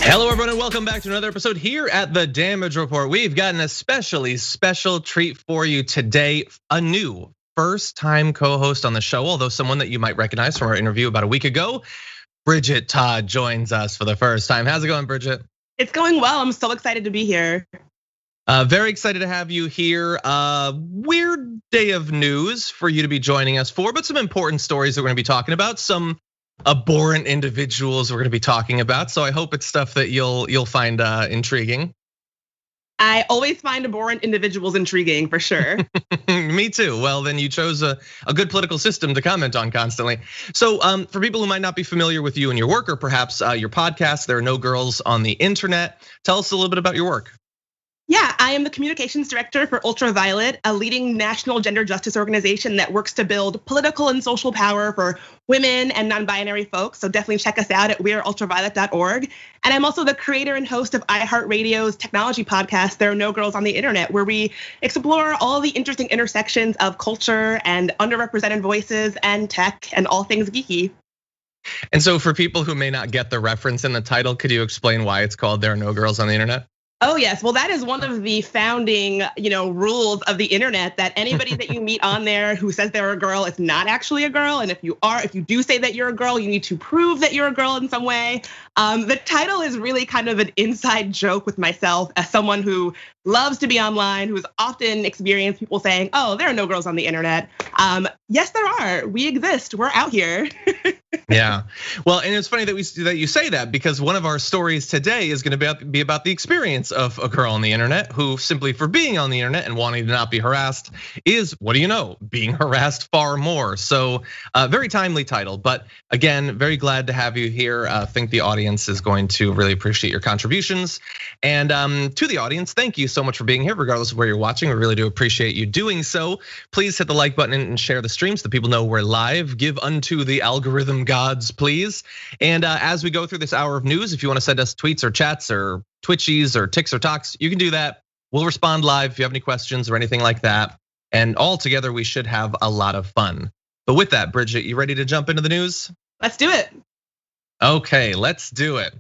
Hello everyone and welcome back to another episode here at the Damage Report. We've got an especially special treat for you today. A new first-time co-host on the show, although someone that you might recognize from our interview about a week ago. Bridget Todd joins us for the first time. How's it going, Bridget? It's going well. I'm so excited to be here. Very excited to have you here. Weird day of news for you to be joining us for, but some important stories that we're gonna be talking about. Some abhorrent individuals we're gonna be talking about. So I hope it's stuff that you'll find intriguing. I always find abhorrent individuals intriguing, for sure. Me too. Well, then you chose a good political system to comment on constantly. So for people who might not be familiar with you and your work, or perhaps your podcast, There Are No Girls on the Internet, tell us a little bit about your work. Yeah, I am the communications director for Ultraviolet, a leading national gender justice organization that works to build political and social power for women and non-binary folks. So definitely check us out at weareultraviolet.org. And I'm also the creator and host of iHeartRadio's technology podcast, There Are No Girls on the Internet, where we explore all the interesting intersections of culture and underrepresented voices and tech and all things geeky. And so for people who may not get the reference in the title, could you explain why it's called There Are No Girls on the Internet? Oh yes, well that is one of the founding, rules of the internet, that anybody that you meet on there who says they're a girl is not actually a girl, and if you do say that you're a girl, you need to prove that you're a girl in some way. The title is really kind of an inside joke with myself as someone who loves to be online, who's often experienced people saying, "Oh, there are no girls on the internet." Yes, there are. We exist. We're out here. Yeah, well, and it's funny that you say that, because one of our stories today is going to be about the experience of a girl on the internet who, simply for being on the internet and wanting to not be harassed, is, what do you know, being harassed far more. So very timely title, but again, very glad to have you here. I think the audience is going to really appreciate your contributions. And to the audience, thank you so much for being here, regardless of where you're watching. We really do appreciate you doing so. Please hit the like button and share the stream so that people know we're live. Give unto the algorithm gods, please. And as we go through this hour of news, if you want to send us tweets or chats or Twitchies or ticks or talks, you can do that. We'll respond live if you have any questions or anything like that. And all together, we should have a lot of fun. But with that, Bridget, you ready to jump into the news? Let's do it. Okay, let's do it.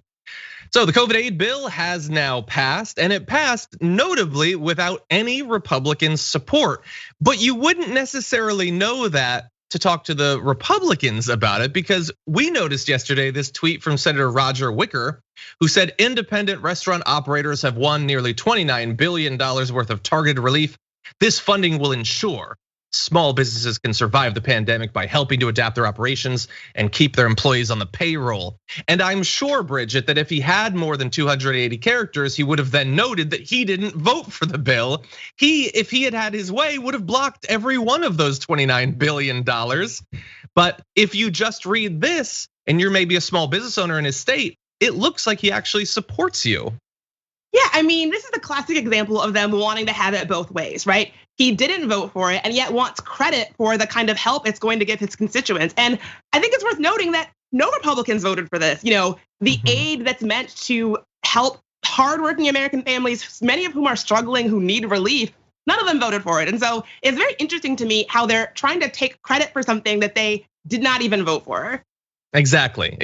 So the COVID aid bill has now passed, and it passed notably without any Republican support. But you wouldn't necessarily know that to talk to the Republicans about it, because we noticed yesterday this tweet from Senator Roger Wicker, who said independent restaurant operators have won nearly $29 billion worth of targeted relief. This funding will ensure small businesses can survive the pandemic by helping to adapt their operations and keep their employees on the payroll. And I'm sure, Bridget, that if he had more than 280 characters, he would have then noted that he didn't vote for the bill. If he had had his way, would have blocked every one of those $29 billion. But if you just read this, and you're maybe a small business owner in his state, it looks like he actually supports you. Yeah, I mean, this is a classic example of them wanting to have it both ways, right? He didn't vote for it and yet wants credit for the kind of help it's going to give his constituents. And I think it's worth noting that no Republicans voted for this. The aid that's meant to help hardworking American families, many of whom are struggling, who need relief, none of them voted for it. And so it's very interesting to me how they're trying to take credit for something that they did not even vote for. Exactly.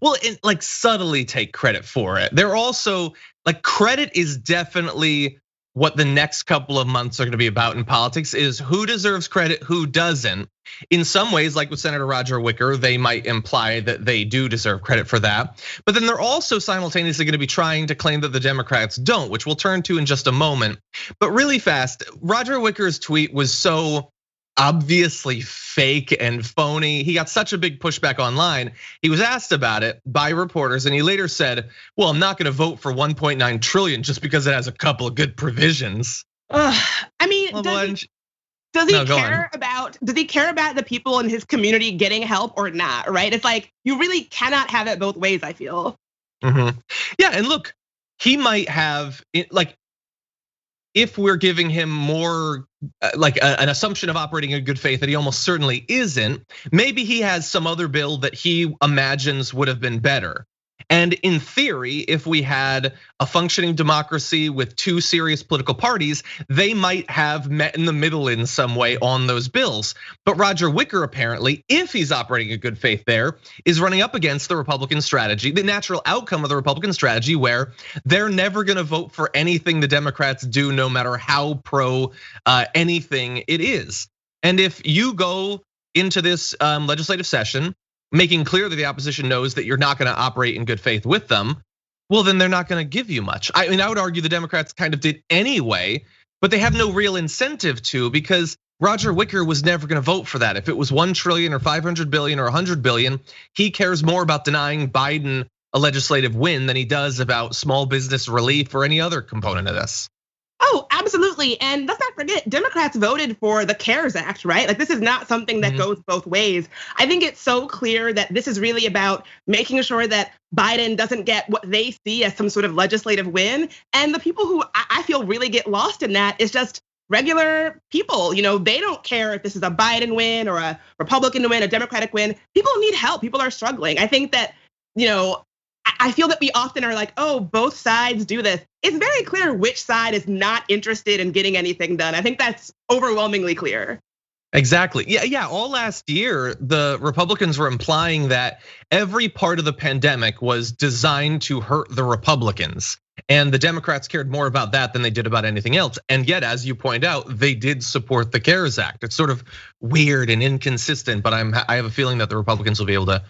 Well, like subtly take credit for it. They're also like, credit is definitely what the next couple of months are going to be about in politics, is who deserves credit, who doesn't. In some ways, like with Senator Roger Wicker, they might imply that they do deserve credit for that. But then they're also simultaneously going to be trying to claim that the Democrats don't, which we'll turn to in just a moment. But really fast, Roger Wicker's tweet was so obviously fake and phony. He got such a big pushback online. He was asked about it by reporters, and he later said, "Well, I'm not going to vote for 1.9 trillion just because it has a couple of good provisions." I mean, does he care about the people in his community getting help or not? Right? It's like, you really cannot have it both ways, I feel. Yeah, and look, he might have, like, if we're giving him more like an assumption of operating in good faith that he almost certainly isn't, maybe he has some other bill that he imagines would have been better. And in theory, if we had a functioning democracy with two serious political parties, they might have met in the middle in some way on those bills. But Roger Wicker, apparently, if he's operating in good faith there, is running up against the Republican strategy, the natural outcome of the Republican strategy, where they're never gonna vote for anything the Democrats do, no matter how pro anything it is. And if you go into this legislative session making clear that the opposition knows that you're not gonna operate in good faith with them, well, then they're not gonna give you much. I mean, I would argue the Democrats kind of did anyway, but they have no real incentive to, because Roger Wicker was never gonna vote for that. If it was 1 trillion or 500 billion or 100 billion, he cares more about denying Biden a legislative win than he does about small business relief or any other component of this. Oh, absolutely. And let's not forget, Democrats voted for the CARES Act, right? Like, this is not something that goes both ways. I think it's so clear that this is really about making sure that Biden doesn't get what they see as some sort of legislative win. And the people who I feel really get lost in that is just regular people. They don't care if this is a Biden win or a Republican win, a Democratic win. People need help. People are struggling. I think that, I feel that we often are like, oh, both sides do this. It's very clear which side is not interested in getting anything done. I think that's overwhelmingly clear. Exactly. Yeah. All last year, the Republicans were implying that every part of the pandemic was designed to hurt the Republicans. And the Democrats cared more about that than they did about anything else. And yet, as you point out, they did support the CARES Act. It's sort of weird and inconsistent, but I have a feeling that the Republicans will be able to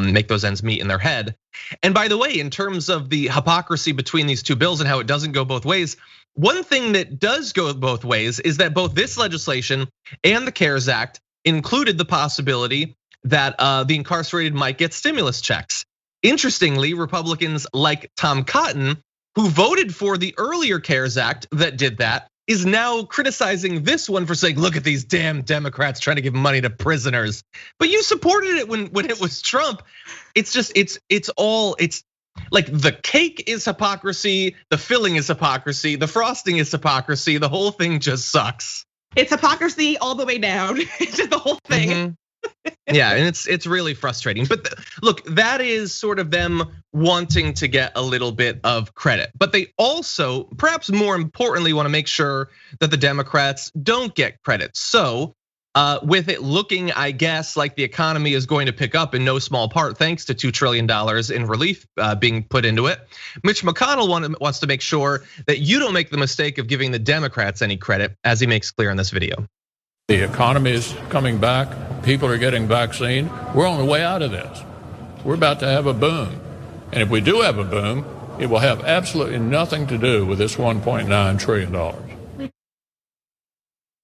make those ends meet in their head. And by the way, in terms of the hypocrisy between these two bills and how it doesn't go both ways, one thing that does go both ways is that both this legislation and the CARES Act included the possibility that the incarcerated might get stimulus checks. Interestingly, Republicans like Tom Cotton, who voted for the earlier CARES Act that did that, is now criticizing this one for saying, look at these damn Democrats trying to give money to prisoners. But you supported it when it was Trump. It's just, it's like the cake is hypocrisy, the filling is hypocrisy, the frosting is hypocrisy, the whole thing just sucks. It's hypocrisy all the way down. It's just the whole thing. Yeah, and it's really frustrating. But look, that is sort of them wanting to get a little bit of credit. But they also, perhaps more importantly, want to make sure that the Democrats don't get credit. So with it looking, I guess, like the economy is going to pick up in no small part thanks to $2 trillion in relief being put into it, Mitch McConnell wants to make sure that you don't make the mistake of giving the Democrats any credit, as he makes clear in this video. The economy is coming back. People are getting vaccine. We're on the way out of this. We're about to have a boom. And if we do have a boom, it will have absolutely nothing to do with this $1.9 trillion.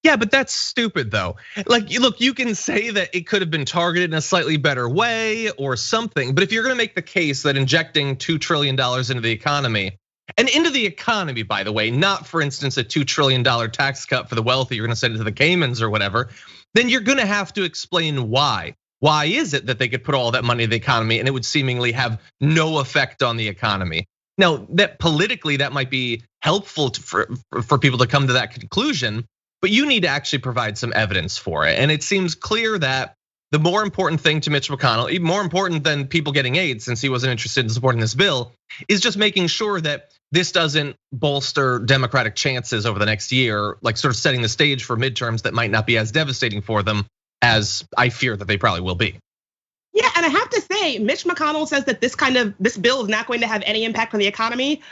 Yeah, but that's stupid though. Like, look, you can say that it could have been targeted in a slightly better way or something, but if you're gonna make the case that injecting $2 trillion into the economy, and into the economy, by the way, not for instance a $2 trillion tax cut for the wealthy, you're gonna send it to the Caymans or whatever, then you're gonna have to explain why. Why is it that they could put all that money in the economy and it would seemingly have no effect on the economy? Now, that politically that might be helpful for people to come to that conclusion, but you need to actually provide some evidence for it. And it seems clear that the more important thing to Mitch McConnell, even more important than people getting aid, since he wasn't interested in supporting this bill, is just making sure that this doesn't bolster Democratic chances over the next year, like sort of setting the stage for midterms that might not be as devastating for them as I fear that they probably will be. Yeah, and I have to say, Mitch McConnell says that this bill is not going to have any impact on the economy.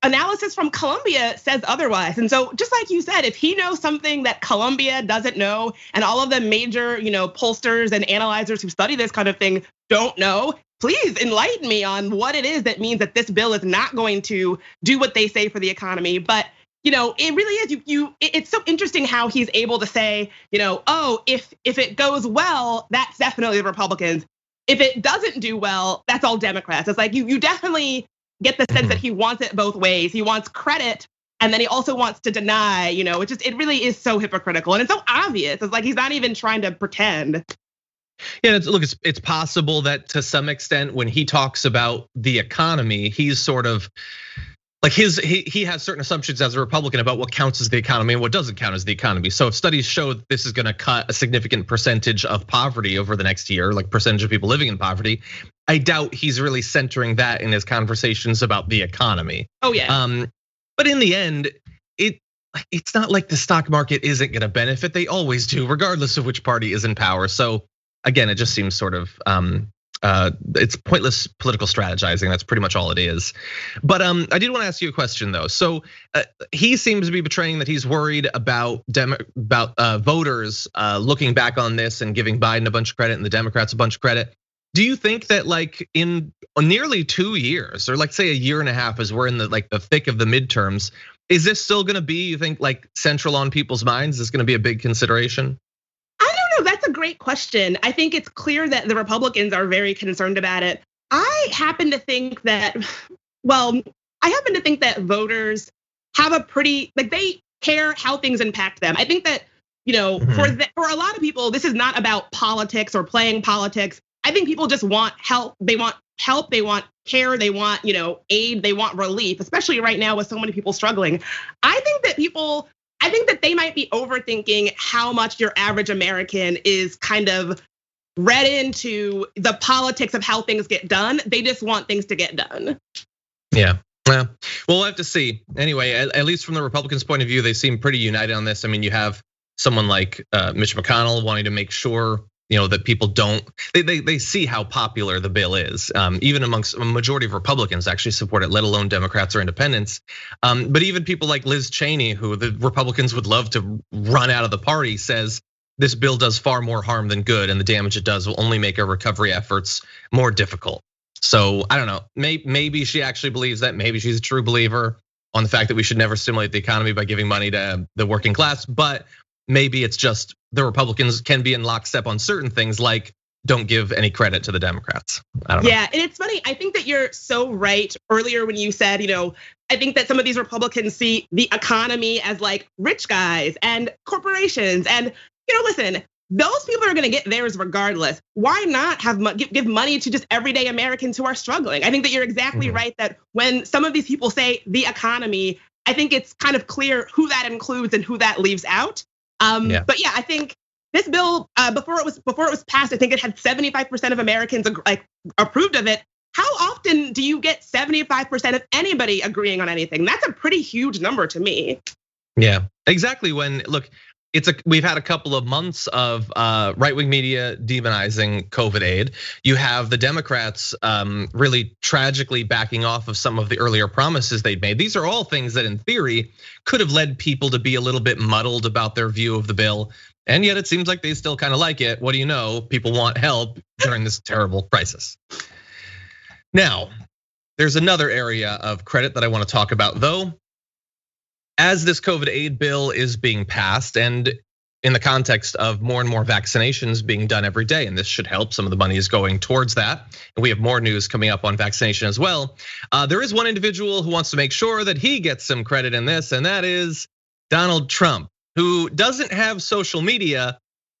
Analysis from Columbia says otherwise. And so just like you said, if he knows something that Columbia doesn't know, and all of the major pollsters and analyzers who study this kind of thing don't know, please enlighten me on what it is that means that this bill is not going to do what they say for the economy. But it really is. It's so interesting how he's able to say, oh, if it goes well, that's definitely the Republicans. If it doesn't do well, that's all Democrats. It's like you definitely get the sense that he wants it both ways. He wants credit, and then he also wants to deny. It really is so hypocritical, and it's so obvious. It's like he's not even trying to pretend. Yeah, look, it's possible that to some extent when he talks about the economy, he's sort of like he has certain assumptions as a Republican about what counts as the economy and what doesn't count as the economy. So if studies show that this is gonna cut a significant percentage of poverty over the next year, like percentage of people living in poverty, I doubt he's really centering that in his conversations about the economy. Oh yeah. But in the end, it's not like the stock market isn't gonna benefit. They always do, regardless of which party is in power. So again, it just seems sort of it's pointless political strategizing. That's pretty much all it is. But I did want to ask you a question though. So he seems to be betraying that he's worried about voters looking back on this and giving Biden a bunch of credit and the Democrats a bunch of credit. Do you think that like in nearly 2 years, or like say a year and a half, as we're in the thick of the midterms, is this still going to be, you think, like central on people's minds? Is this going to be a big consideration? I don't know. That's a great question. I think it's clear that the Republicans are very concerned about it. I happen to think that voters have a pretty, like, they care how things impact them. I think that, for a lot of people, this is not about politics or playing politics. I think people just want help. They want help, they want care, they want, aid, they want relief, especially right now with so many people struggling. I think that they might be overthinking how much your average American is kind of read into the politics of how things get done. They just want things to get done. Yeah. Well, we'll have to see. Anyway, at least from the Republicans' point of view, they seem pretty united on this. I mean, you have someone like Mitch McConnell wanting to make sure that people they see how popular the bill is. Even amongst a majority of Republicans actually support it, let alone Democrats or independents. But even people like Liz Cheney, who the Republicans would love to run out of the party, says this bill does far more harm than good, and the damage it does will only make our recovery efforts more difficult. So I don't know, maybe she actually believes that, maybe she's a true believer on the fact that we should never stimulate the economy by giving money to the working class, but maybe it's just the Republicans can be in lockstep on certain things, like don't give any credit to the Democrats. I don't know. Yeah, and it's funny. I think that you're so right earlier when you said, I think that some of these Republicans see the economy as like rich guys and corporations. And listen, those people are going to get theirs regardless. Why not give money to just everyday Americans who are struggling? I think that you're exactly right that when some of these people say the economy, I think it's kind of clear who that includes and who that leaves out. But yeah, I think this bill, before it was passed, I think it had 75% of Americans approved of it. How often do you get 75% of anybody agreeing on anything? That's a pretty huge number to me. Yeah, exactly. We've had a couple of months of right-wing media demonizing COVID aid. You have the Democrats really tragically backing off of some of the earlier promises they'd made. These are all things that in theory could have led people to be a little bit muddled about their view of the bill. And yet it seems like they still kind of like it. What do you know? People want help during this terrible crisis. Now, there's another area of credit that I want to talk about though. As this COVID aid bill is being passed, and in the context of more and more vaccinations being done every day, and this should help, some of the money is going towards that. And we have more news coming up on vaccination as well. There is one individual who wants to make sure that he gets some credit in this, and that is Donald Trump, who doesn't have social media,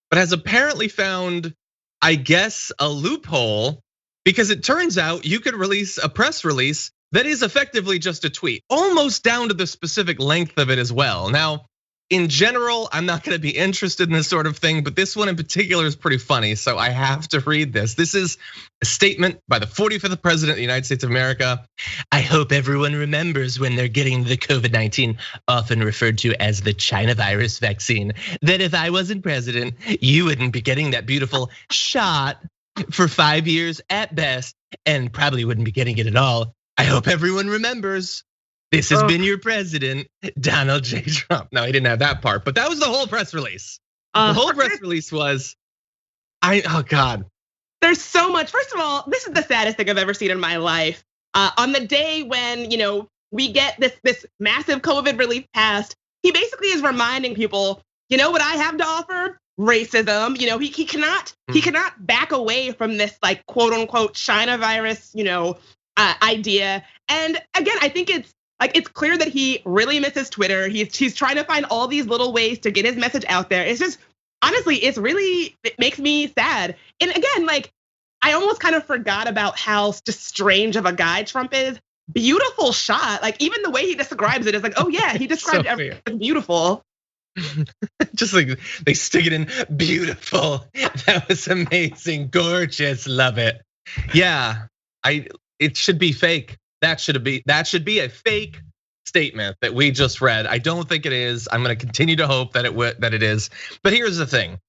but has apparently found, I guess, a loophole, because it turns out you could release a press release that is effectively just a tweet, almost down to the specific length of it as well. Now, in general, I'm not gonna be interested in this sort of thing, but this one in particular is pretty funny, so I have to read this. This is a statement by the 45th president of the United States of America. I hope everyone remembers when they're getting the COVID-19, often referred to as the China virus vaccine, that if I wasn't president, you wouldn't be getting that beautiful shot for 5 years at best, and probably wouldn't be getting it at all. I hope everyone remembers this has been your president, Donald J. Trump. No, he didn't have that part, but that was the whole press release. The whole press release was, oh God. There's so much. First of all, this is the saddest thing I've ever seen in my life. On the day when we get this massive COVID relief passed, he basically is reminding people, what I have to offer? Racism. He cannot back away from this like quote unquote China virus, idea. And again, I think it's clear that he really misses Twitter. He's trying to find all these little ways to get his message out there. It's just, honestly, it makes me sad. And again, I almost kind of forgot about how just strange of a guy Trump is. Beautiful shot. Even the way he describes it is like, oh yeah, he described everything as beautiful. Just like they stick it in beautiful. That was amazing, gorgeous, love it. Yeah, it should be fake. That should be a fake statement that we just read. I don't think it is. I'm going to continue to hope that it is. But here's the thing.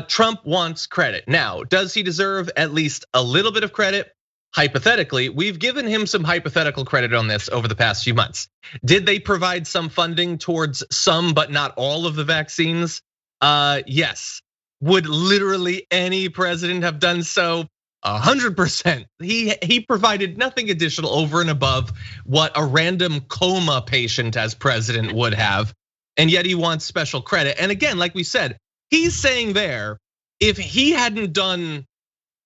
Trump wants credit. Now, does he deserve at least a little bit of credit? Hypothetically, we've given him some hypothetical credit on this over the past few months. Did they provide some funding towards some but not all of the vaccines? Yes. Would literally any president have done so? 100%. He provided nothing additional over and above what a random coma patient as president would have, and yet he wants special credit. And again, like we said, he's saying there, if he hadn't done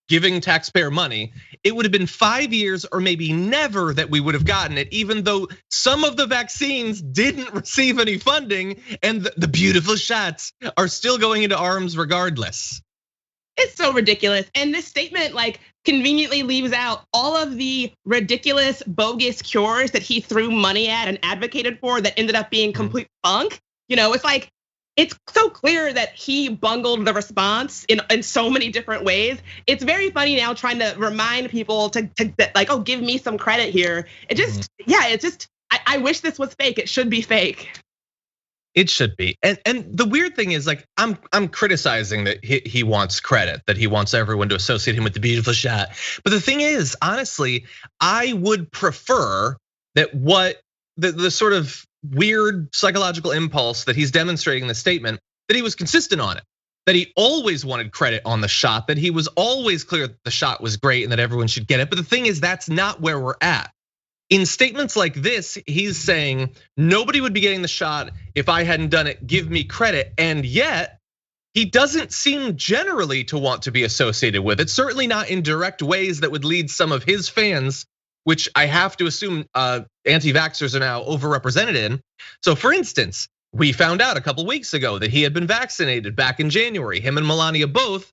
giving taxpayer money, it would have been 5 years or maybe never that we would have gotten it, even though some of the vaccines didn't receive any funding and the beautiful shots are still going into arms regardless. It's so ridiculous. And this statement like conveniently leaves out all of the ridiculous, bogus cures that he threw money at and advocated for that ended up being complete bunk. It's like, it's so clear that he bungled the response in so many different ways. It's very funny now trying to remind people to like, oh, give me some credit here. It just, it's just, I wish this was fake. It should be fake. It should be. And the weird thing is, like, I'm criticizing that he wants credit, that he wants everyone to associate him with the beautiful shot. But the thing is, honestly, I would prefer that what the sort of weird psychological impulse that he's demonstrating in the statement, that he was consistent on it, that he always wanted credit on the shot, that he was always clear that the shot was great and that everyone should get it. But the thing is, that's not where we're at. In statements like this, he's saying nobody would be getting the shot if I hadn't done it, give me credit. And yet, he doesn't seem generally to want to be associated with it, certainly not in direct ways that would lead some of his fans, which I have to assume anti-vaxxers are now overrepresented in. So for instance, we found out a couple weeks ago that he had been vaccinated back in January, him and Melania both,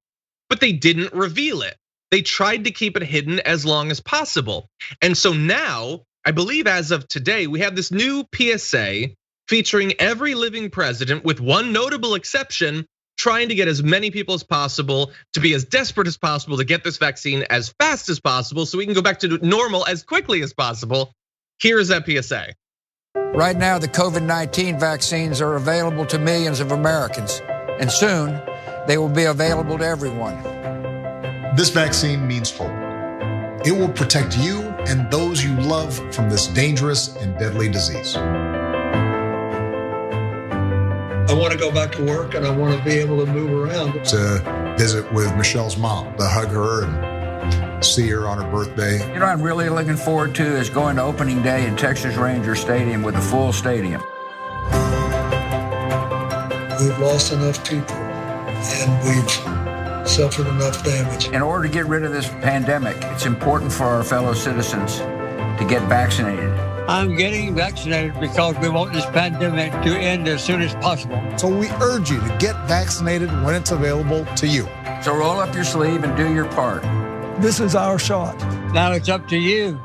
but they didn't reveal it. They tried to keep it hidden as long as possible. And so now, I believe as of today, we have this new PSA featuring every living president with one notable exception, trying to get as many people as possible, to be as desperate as possible to get this vaccine as fast as possible so we can go back to normal as quickly as possible. Here's that PSA. Right now, the COVID-19 vaccines are available to millions of Americans, and soon they will be available to everyone. This vaccine means hope. It will protect you and those you love from this dangerous and deadly disease. I want to go back to work and I want to be able to move around. To visit with Michelle's mom, to hug her and see her on her birthday. You know what I'm really looking forward to is going to opening day in Texas Ranger Stadium with a full stadium. We've lost enough people and we've suffered enough damage. In order to get rid of this pandemic, it's important for our fellow citizens to get vaccinated. I'm getting vaccinated because we want this pandemic to end as soon as possible. So we urge you to get vaccinated when it's available to you. So roll up your sleeve and do your part. This is our shot. Now it's up to you.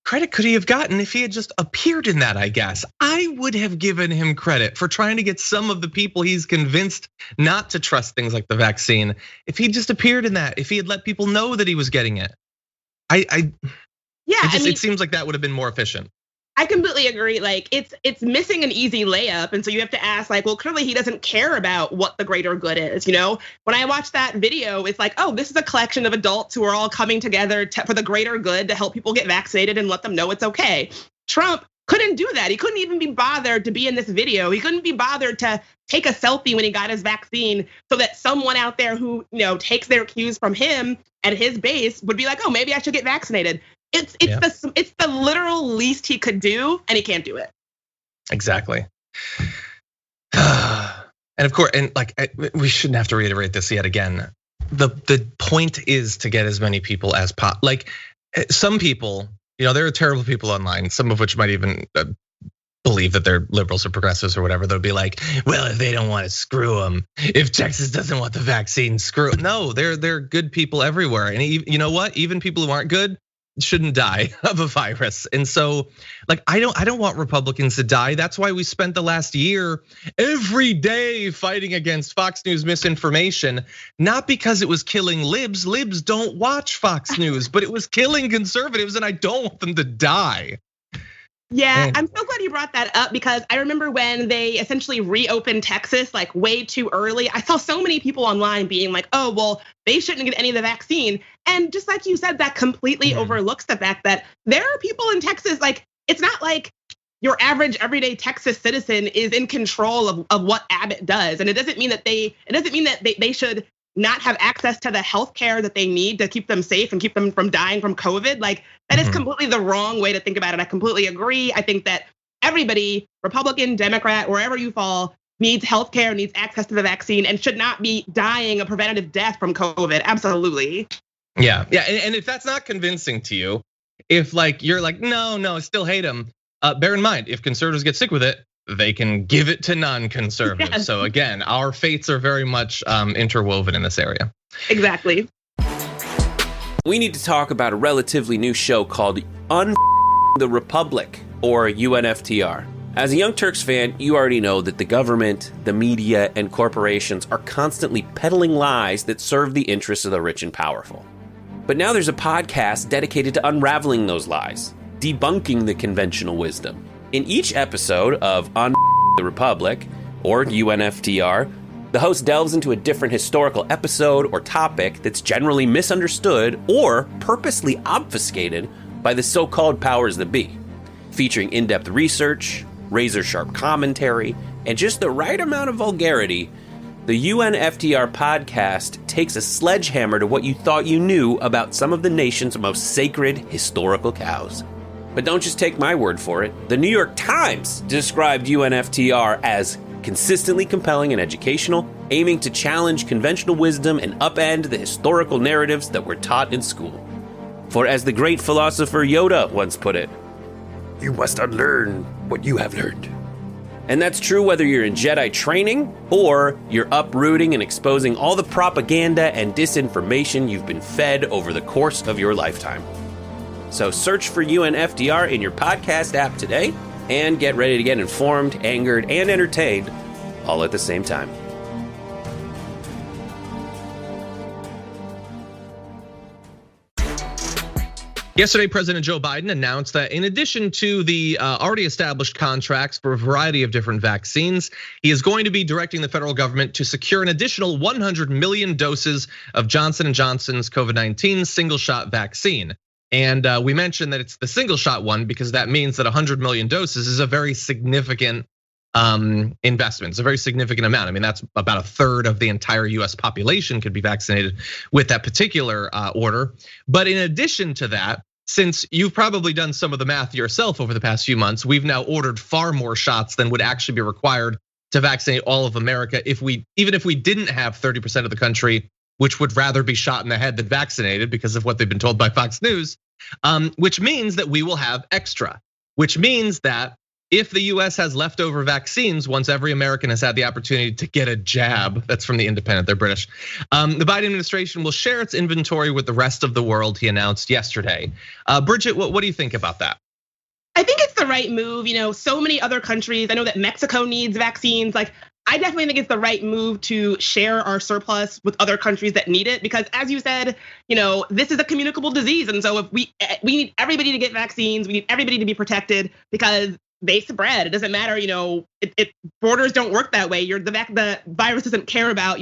Credit could he have gotten if he had just appeared in that, I guess. I would have given him credit for trying to get some of the people he's convinced not to trust things like the vaccine. If he just appeared in that, if he had let people know that he was getting it. It seems like that would have been more efficient. I completely agree. Like it's missing an easy layup, and so you have to ask, like, well, clearly he doesn't care about what the greater good is. When I watched that video, it's like, oh, this is a collection of adults who are all coming together for the greater good to help people get vaccinated and let them know it's okay. Trump couldn't do that. He couldn't even be bothered to be in this video. He couldn't be bothered to take a selfie when he got his vaccine, so that someone out there who takes their cues from him and his base would be like, oh, maybe I should get vaccinated. It's the literal least he could do, and he can't do it. Exactly. And of course, we shouldn't have to reiterate this yet again. The point is to get as many people as possible. Like some people, there are terrible people online, some of which might even believe that they're liberals or progressives or whatever. They'll be like, well, if they don't want to, screw them. If Texas doesn't want the vaccine, screw them. No, they're good people everywhere. And you know what? Even people who aren't good, shouldn't die of a virus. And so like, I don't want Republicans to die. That's why we spent the last year every day fighting against Fox News misinformation, not because it was killing libs. Libs don't watch Fox News, but it was killing conservatives, and I don't want them to die. Yeah, I'm so glad you brought that up, because I remember when they essentially reopened Texas like way too early. I saw so many people online being like, oh, well, they shouldn't get any of the vaccine. And just like you said, that completely overlooks the fact that there are people in Texas, like, it's not like your average everyday Texas citizen is in control of what Abbott does. And it doesn't mean that they should not have access to the health care that they need to keep them safe and keep them from dying from COVID. Like, that is completely the wrong way to think about it. I completely agree. I think that everybody, Republican, Democrat, wherever you fall, needs health care, needs access to the vaccine, and should not be dying a preventative death from COVID. Absolutely. Yeah, and if that's not convincing to you, if like you're like, no, I still hate him, bear in mind, if conservatives get sick with it, they can give it to non-conservatives. Yes. So again, our fates are very much interwoven in this area. Exactly. We need to talk about a relatively new show called the Republic, or UNFTR. As a Young Turks fan, you already know that the government, the media, and corporations are constantly peddling lies that serve the interests of the rich and powerful. But now there's a podcast dedicated to unraveling those lies, debunking the conventional wisdom. In each episode of the Republic, or UNFTR, the host delves into a different historical episode or topic that's generally misunderstood or purposely obfuscated by the so-called powers that be, featuring in-depth research, razor-sharp commentary, and just the right amount of vulgarity. The UNFTR podcast takes a sledgehammer to what you thought you knew about some of the nation's most sacred historical cows. But don't just take my word for it. The New York Times described UNFTR as consistently compelling and educational, aiming to challenge conventional wisdom and upend the historical narratives that were taught in school. For as the great philosopher Yoda once put it, you must unlearn what you have learned. And that's true whether you're in Jedi training or you're uprooting and exposing all the propaganda and disinformation you've been fed over the course of your lifetime. So search for UNFTR in your podcast app today and get ready to get informed, angered, and entertained all at the same time. Yesterday, President Joe Biden announced that in addition to the already established contracts for a variety of different vaccines, he is going to be directing the federal government to secure an additional 100 million doses of Johnson & Johnson's COVID-19 single-shot vaccine. And we mentioned that it's the single-shot one because that means that 100 million doses is a very significant investment. It's a very significant amount. I mean, that's about a third of the entire US population could be vaccinated with that particular order. But in addition to that, since you've probably done some of the math yourself over the past few months, we've now ordered far more shots than would actually be required to vaccinate all of America even if we didn't have 30% of the country, which would rather be shot in the head than vaccinated because of what they've been told by Fox News, which means that we will have extra, which means that if the US has leftover vaccines, once every American has had the opportunity to get a jab, that's from The Independent, they're British, the Biden administration will share its inventory with the rest of the world, he announced yesterday. Bridget, what do you think about that? I think it's the right move. So many other countries, I know that Mexico needs vaccines. Like, I definitely think it's the right move to share our surplus with other countries that need it, because as you said, this is a communicable disease. And so if we need everybody to get vaccines, we need everybody to be protected because they spread. It doesn't matter, borders don't work that way. The virus doesn't care about,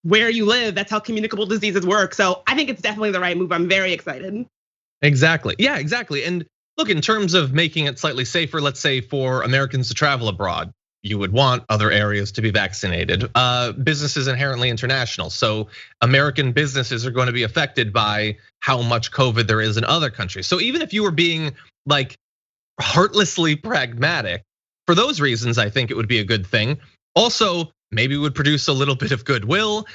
where you live. That's how communicable diseases work. So I think it's definitely the right move. I'm very excited. Exactly. Yeah, exactly. And look, in terms of making it slightly safer, let's say for Americans to travel abroad, you would want other areas to be vaccinated. Business is inherently international, so American businesses are going to be affected by how much COVID there is in other countries. So even if you were being like heartlessly pragmatic, for those reasons, I think it would be a good thing. Also, maybe it would produce a little bit of goodwill,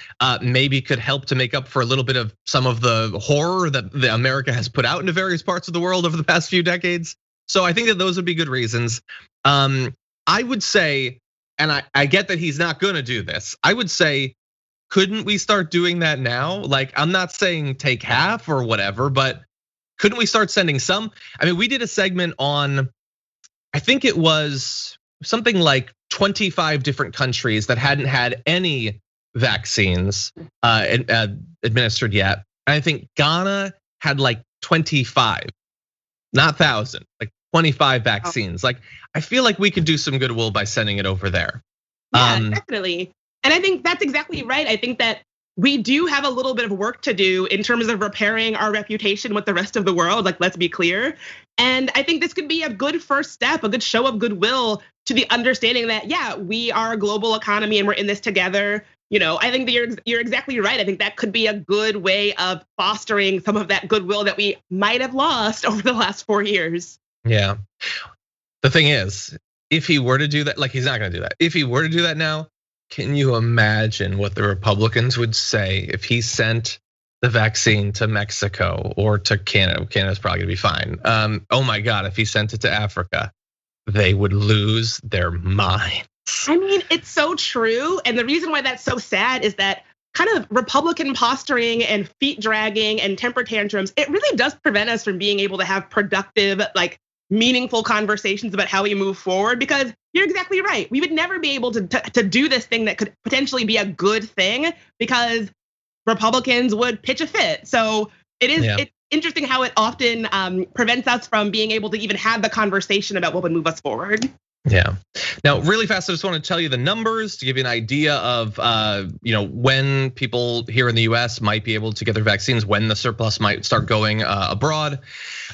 maybe could help to make up for a little bit of some of the horror that America has put out into various parts of the world over the past few decades. So I think that those would be good reasons. I would say, and I get that he's not gonna do this, I would say, couldn't we start doing that now? Like, I'm not saying take half or whatever, but couldn't we start sending some? I mean, we did a segment on, I think it was something like 25 different countries that hadn't had any vaccines administered yet. And I think Ghana had like 25, not 1,000, like 25 vaccines. Like, I feel like we could do some goodwill by sending it over there. Yeah, definitely. And I think that's exactly right. I think that we do have a little bit of work to do in terms of repairing our reputation with the rest of the world. Like, let's be clear. And I think this could be a good first step, a good show of goodwill to the understanding that, yeah, we are a global economy and we're in this together. I think that you're exactly right. I think that could be a good way of fostering some of that goodwill that we might have lost over the last 4 years. Yeah. The thing is, if he were to do that, like, he's not gonna do that. If he were to do that now, can you imagine what the Republicans would say if he sent the vaccine to Mexico or to Canada? Canada's probably gonna be fine. Oh my God, if he sent it to Africa, they would lose their minds. I mean, it's so true. And the reason why that's so sad is that kind of Republican posturing and feet dragging and temper tantrums, it really does prevent us from being able to have productive, like, meaningful conversations about how we move forward, because you're exactly right. We would never be able to do this thing that could potentially be a good thing because Republicans would pitch a fit. So it's interesting how it often prevents us from being able to even have the conversation about what would move us forward. Yeah. Now, really fast, I just want to tell you the numbers to give you an idea of when people here in the US might be able to get their vaccines, when the surplus might start going abroad.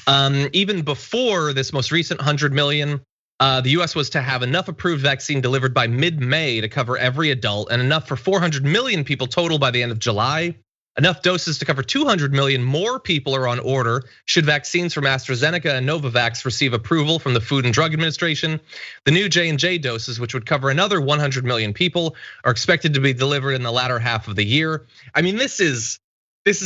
Even before this most recent 100 million, the US was to have enough approved vaccine delivered by mid-May to cover every adult, and enough for 400 million people total by the end of July. Enough doses to cover 200 million more people are on order should vaccines from AstraZeneca and Novavax receive approval from the Food and Drug Administration. The new J&J doses, which would cover another 100 million people, are expected to be delivered in the latter half of the year. I mean, this is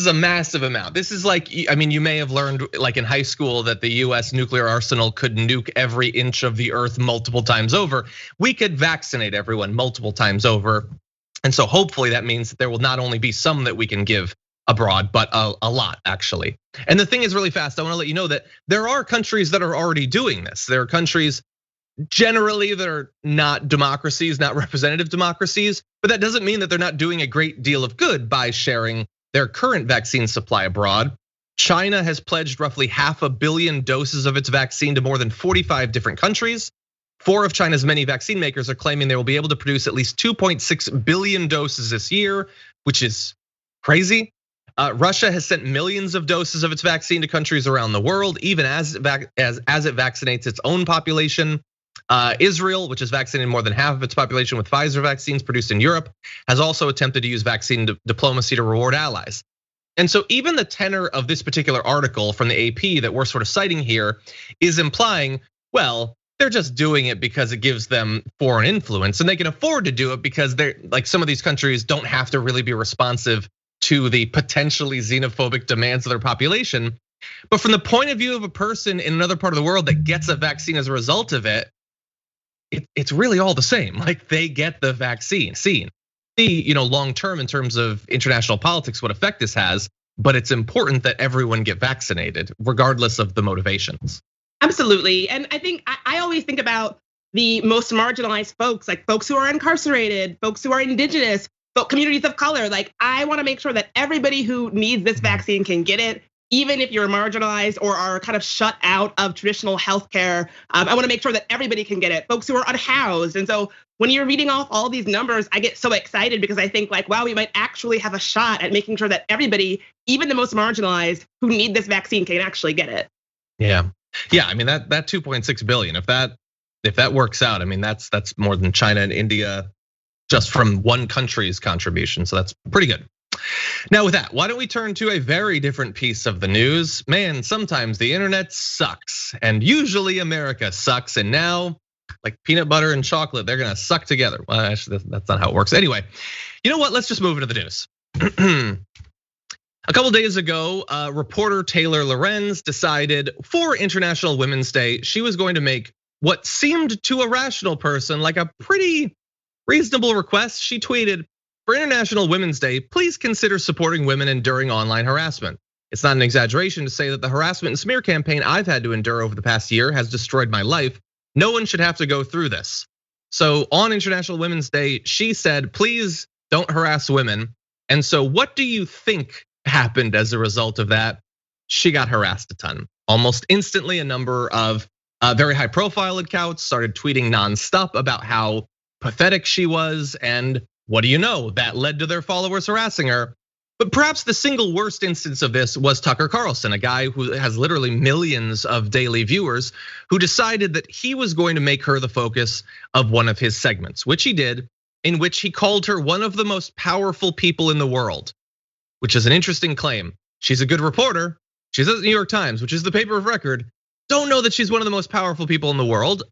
a massive amount. This is like, I mean, you may have learned like in high school that the US nuclear arsenal could nuke every inch of the earth multiple times over. We could vaccinate everyone multiple times over. And so hopefully that means that there will not only be some that we can give abroad, but a lot actually. And the thing is really fast, I wanna let you know that there are countries that are already doing this. There are countries generally that are not democracies, not representative democracies, but that doesn't mean that they're not doing a great deal of good by sharing their current vaccine supply abroad. China has pledged roughly 500 million doses of its vaccine to more than 45 different countries. 4 of China's many vaccine makers are claiming they will be able to produce at least 2.6 billion doses this year, which is crazy. Russia has sent millions of doses of its vaccine to countries around the world, even as it vaccinates its own population. Israel, which has vaccinated more than half of its population with Pfizer vaccines produced in Europe, has also attempted to use vaccine diplomacy to reward allies. And so even the tenor of this particular article from the AP that we're sort of citing here is implying, well, they're just doing it because it gives them foreign influence, and they can afford to do it because they're like, some of these countries don't have to really be responsive to the potentially xenophobic demands of their population. But from the point of view of a person in another part of the world that gets a vaccine as a result of it, it's really all the same. Like, they get the vaccine. See, long term in terms of international politics, what effect this has, but it's important that everyone get vaccinated, regardless of the motivations. Absolutely. And I think I always think about the most marginalized folks, like folks who are incarcerated, folks who are indigenous, communities of color. Like, I wanna make sure that everybody who needs this vaccine can get it, even if you're marginalized or are kind of shut out of traditional healthcare. I wanna make sure that everybody can get it, folks who are unhoused. And so when you're reading off all these numbers, I get so excited because I think like, wow, we might actually have a shot at making sure that everybody, even the most marginalized who need this vaccine, can actually get it. Yeah, I mean that 2.6 billion, if that works out, I mean that's more than China and India just from one country's contribution. So that's pretty good. Now with that, why don't we turn to a very different piece of the news? Man, sometimes the internet sucks, and usually America sucks, and now like peanut butter and chocolate, they're gonna suck together. Well, actually, that's not how it works. Anyway, you know what? Let's just move into the news. A couple days ago, reporter Taylor Lorenz decided for International Women's Day, she was going to make what seemed to a rational person like a pretty reasonable request. She tweeted, "For International Women's Day, please consider supporting women enduring online harassment. It's not an exaggeration to say that the harassment and smear campaign I've had to endure over the past year has destroyed my life. No one should have to go through this. So on International Women's Day, she said, please don't harass women. And so what do you think happened as a result of that? She got harassed a ton. Almost instantly, a number of very high profile accounts started tweeting nonstop about how pathetic she was. And what do you know? That led to their followers harassing her. But perhaps the single worst instance of this was Tucker Carlson, a guy who has literally millions of daily viewers, who decided that he was going to make her the focus of one of his segments, which he did, in which he called her one of the most powerful people in the world, which is an interesting claim. She's a good reporter. She's at the New York Times, which is the paper of record. Don't know that she's one of the most powerful people in the world,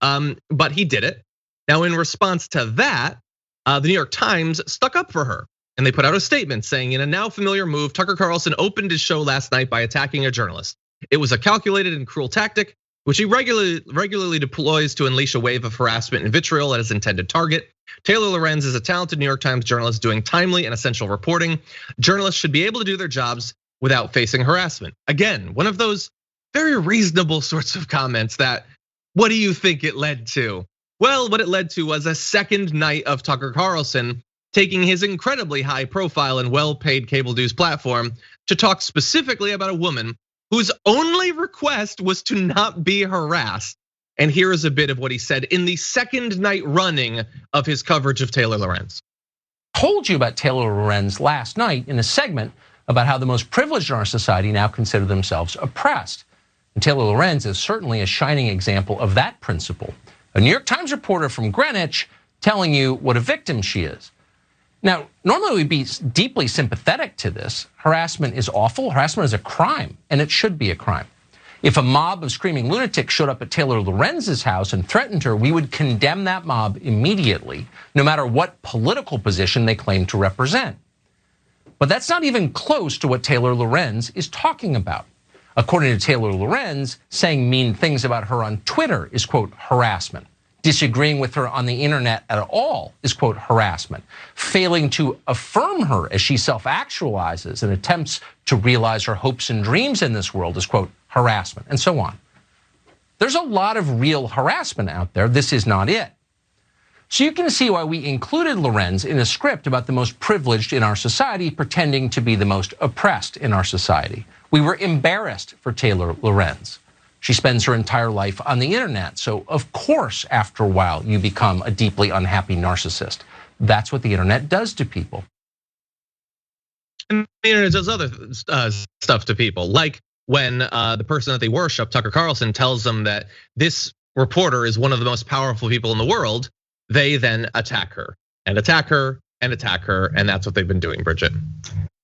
but he did it. Now, in response to that, the New York Times stuck up for her. And they put out a statement saying, in a now familiar move, Tucker Carlson opened his show last night by attacking a journalist. It was a calculated and cruel tactic, which he regularly deploys to unleash a wave of harassment and vitriol at his intended target. Taylor Lorenz is a talented New York Times journalist doing timely and essential reporting. Journalists should be able to do their jobs without facing harassment. Again, one of those very reasonable sorts of comments that, what do you think it led to? Well, what it led to was a second night of Tucker Carlson taking his incredibly high profile and well-paid cable news platform to talk specifically about a woman whose only request was to not be harassed. And here is a bit of what he said in the second night running of his coverage of Taylor Lorenz. Told you about Taylor Lorenz last night in a segment about how the most privileged in our society now consider themselves oppressed. And Taylor Lorenz is certainly a shining example of that principle. A New York Times reporter from Greenwich telling you what a victim she is. Now, normally we'd be deeply sympathetic to this. Harassment is awful. Harassment is a crime, and it should be a crime. If a mob of screaming lunatics showed up at Taylor Lorenz's house and threatened her, we would condemn that mob immediately, no matter what political position they claim to represent. But that's not even close to what Taylor Lorenz is talking about. According to Taylor Lorenz, saying mean things about her on Twitter is, quote, harassment. Disagreeing with her on the internet at all is, quote, harassment. Failing to affirm her as she self-actualizes and attempts to realize her hopes and dreams in this world is, quote, harassment, and so on. There's a lot of real harassment out there. This is not it. So you can see why we included Lorenz in a script about the most privileged in our society, pretending to be the most oppressed in our society. We were embarrassed for Taylor Lorenz. She spends her entire life on the internet, so of course, after a while, you become a deeply unhappy narcissist. That's what the internet does to people. And the internet does other stuff to people, like when the person that they worship, Tucker Carlson, tells them that this reporter is one of the most powerful people in the world. They then attack her and attack her and attack her, and that's what they've been doing, Bridget.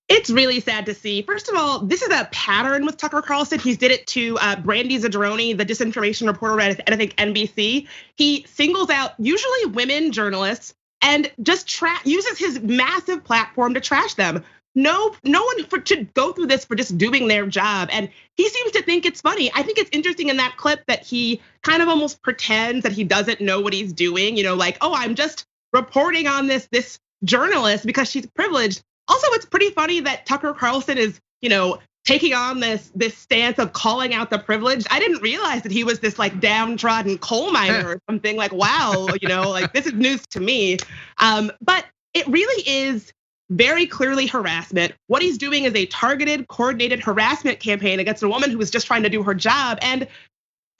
It's really sad to see. First of all, this is a pattern with Tucker Carlson. He's did it to Brandy Zadroni, the disinformation reporter at I think NBC. He singles out usually women journalists and just uses his massive platform to trash them. No one should go through this for just doing their job. And he seems to think it's funny. I think it's interesting in that clip that he kind of almost pretends that he doesn't know what he's doing. You know, like, oh, I'm just reporting on this journalist because she's privileged. Also, it's pretty funny that Tucker Carlson is, taking on this stance of calling out the privileged. I didn't realize that he was this like downtrodden coal miner or something. Like, wow, like this is news to me. But it really is very clearly harassment. What he's doing is a targeted, coordinated harassment campaign against a woman who was just trying to do her job. And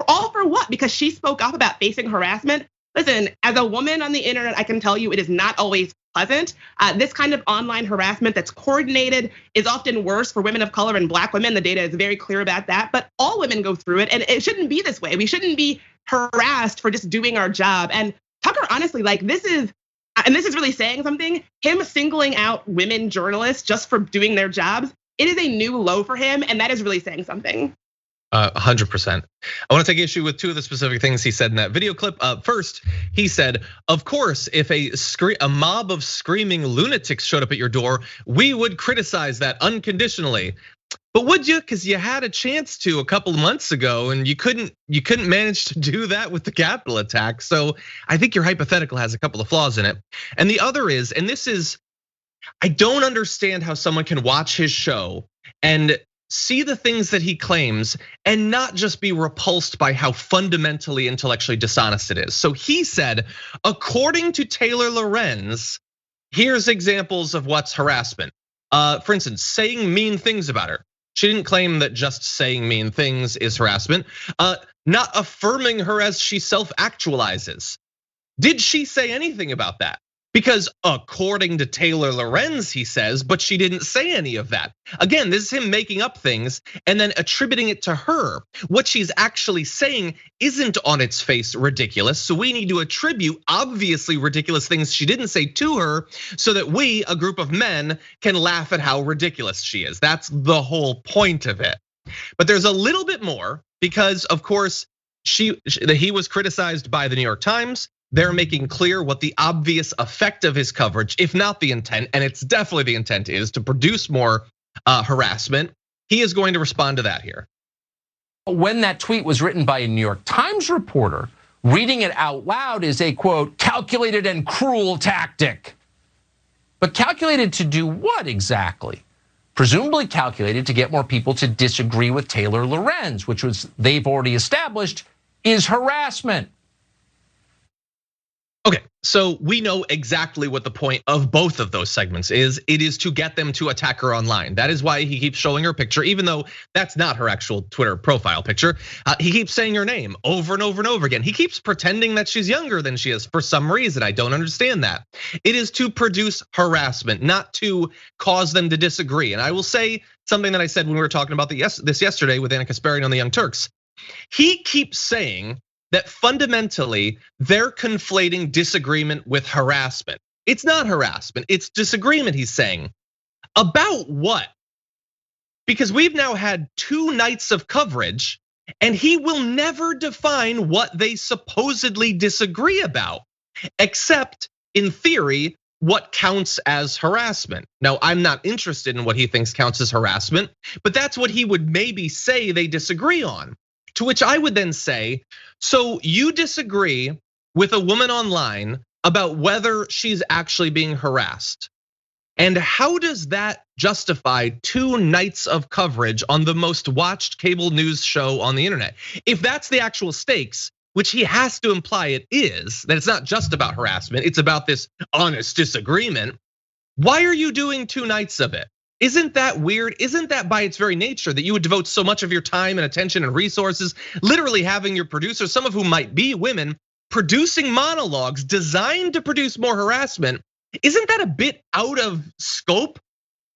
all for what? Because she spoke up about facing harassment. Listen, as a woman on the internet, I can tell you it is not always pleasant. This kind of online harassment that's coordinated is often worse for women of color and Black women. The data is very clear about that, but all women go through it and it shouldn't be this way. We shouldn't be harassed for just doing our job. And Tucker, honestly, like this is really saying something. Him singling out women journalists just for doing their jobs, it is a new low for him, and that is really saying something. 100%. I want to take issue with two of the specific things he said in that video clip. First, he said, of course, if a mob of screaming lunatics showed up at your door, we would criticize that unconditionally. But would you? Because you had a chance to a couple of months ago and you couldn't manage to do that with the Capitol attack. So I think your hypothetical has a couple of flaws in it. And the other is, I don't understand how someone can watch his show and see the things that he claims and not just be repulsed by how fundamentally intellectually dishonest it is. So he said, according to Taylor Lorenz, here's examples of what's harassment. For instance, saying mean things about her. She didn't claim that just saying mean things is harassment. Not affirming her as she self-actualizes. Did she say anything about that? Because according to Taylor Lorenz, he says, but she didn't say any of that. Again, this is him making up things and then attributing it to her. What she's actually saying isn't on its face ridiculous. So we need to attribute obviously ridiculous things she didn't say to her so that we, a group of men, can laugh at how ridiculous she is. That's the whole point of it. But there's a little bit more because of course, he was criticized by the New York Times. They're making clear what the obvious effect of his coverage, if not the intent, and it's definitely the intent is to produce more harassment. He is going to respond to that here. When that tweet was written by a New York Times reporter, reading it out loud is a quote, calculated and cruel tactic. But calculated to do what exactly? Presumably calculated to get more people to disagree with Taylor Lorenz, which was they've already established is harassment. Okay, so we know exactly what the point of both of those segments is. It is to get them to attack her online. That is why he keeps showing her picture, even though that's not her actual Twitter profile picture. He keeps saying her name over and over and over again. He keeps pretending that she's younger than she is for some reason. I don't understand that. It is to produce harassment, not to cause them to disagree. And I will say something that I said when we were talking about this yesterday with Anna Kasparian on the Young Turks. He keeps saying that fundamentally they're conflating disagreement with harassment. It's not harassment, it's disagreement, he's saying. About what? Because we've now had 2 nights of coverage and he will never define what they supposedly disagree about, except in theory, what counts as harassment. Now, I'm not interested in what he thinks counts as harassment, but that's what he would maybe say they disagree on. To which I would then say, so you disagree with a woman online about whether she's actually being harassed. And how does that justify 2 nights of coverage on the most watched cable news show on the internet? If that's the actual stakes, which he has to imply it is, that it's not just about harassment, it's about this honest disagreement. Why are you doing 2 nights of it? Isn't that weird? Isn't that by its very nature that you would devote so much of your time and attention and resources, literally having your producers, some of whom might be women, producing monologues designed to produce more harassment? Isn't that a bit out of scope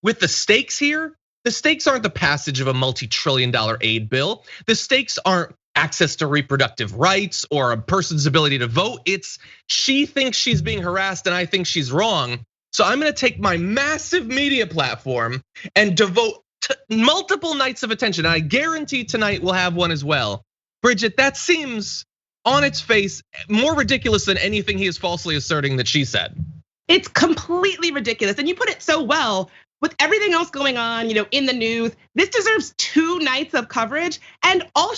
with the stakes here? The stakes aren't the passage of a multi-trillion-dollar aid bill. The stakes aren't access to reproductive rights or a person's ability to vote. It's she thinks she's being harassed and I think she's wrong. So I'm gonna take my massive media platform and devote multiple nights of attention. And I guarantee tonight we'll have one as well. Bridget, that seems on its face more ridiculous than anything he is falsely asserting that she said. It's completely ridiculous. And you put it so well with everything else going on, in the news. This deserves 2 nights of coverage. And all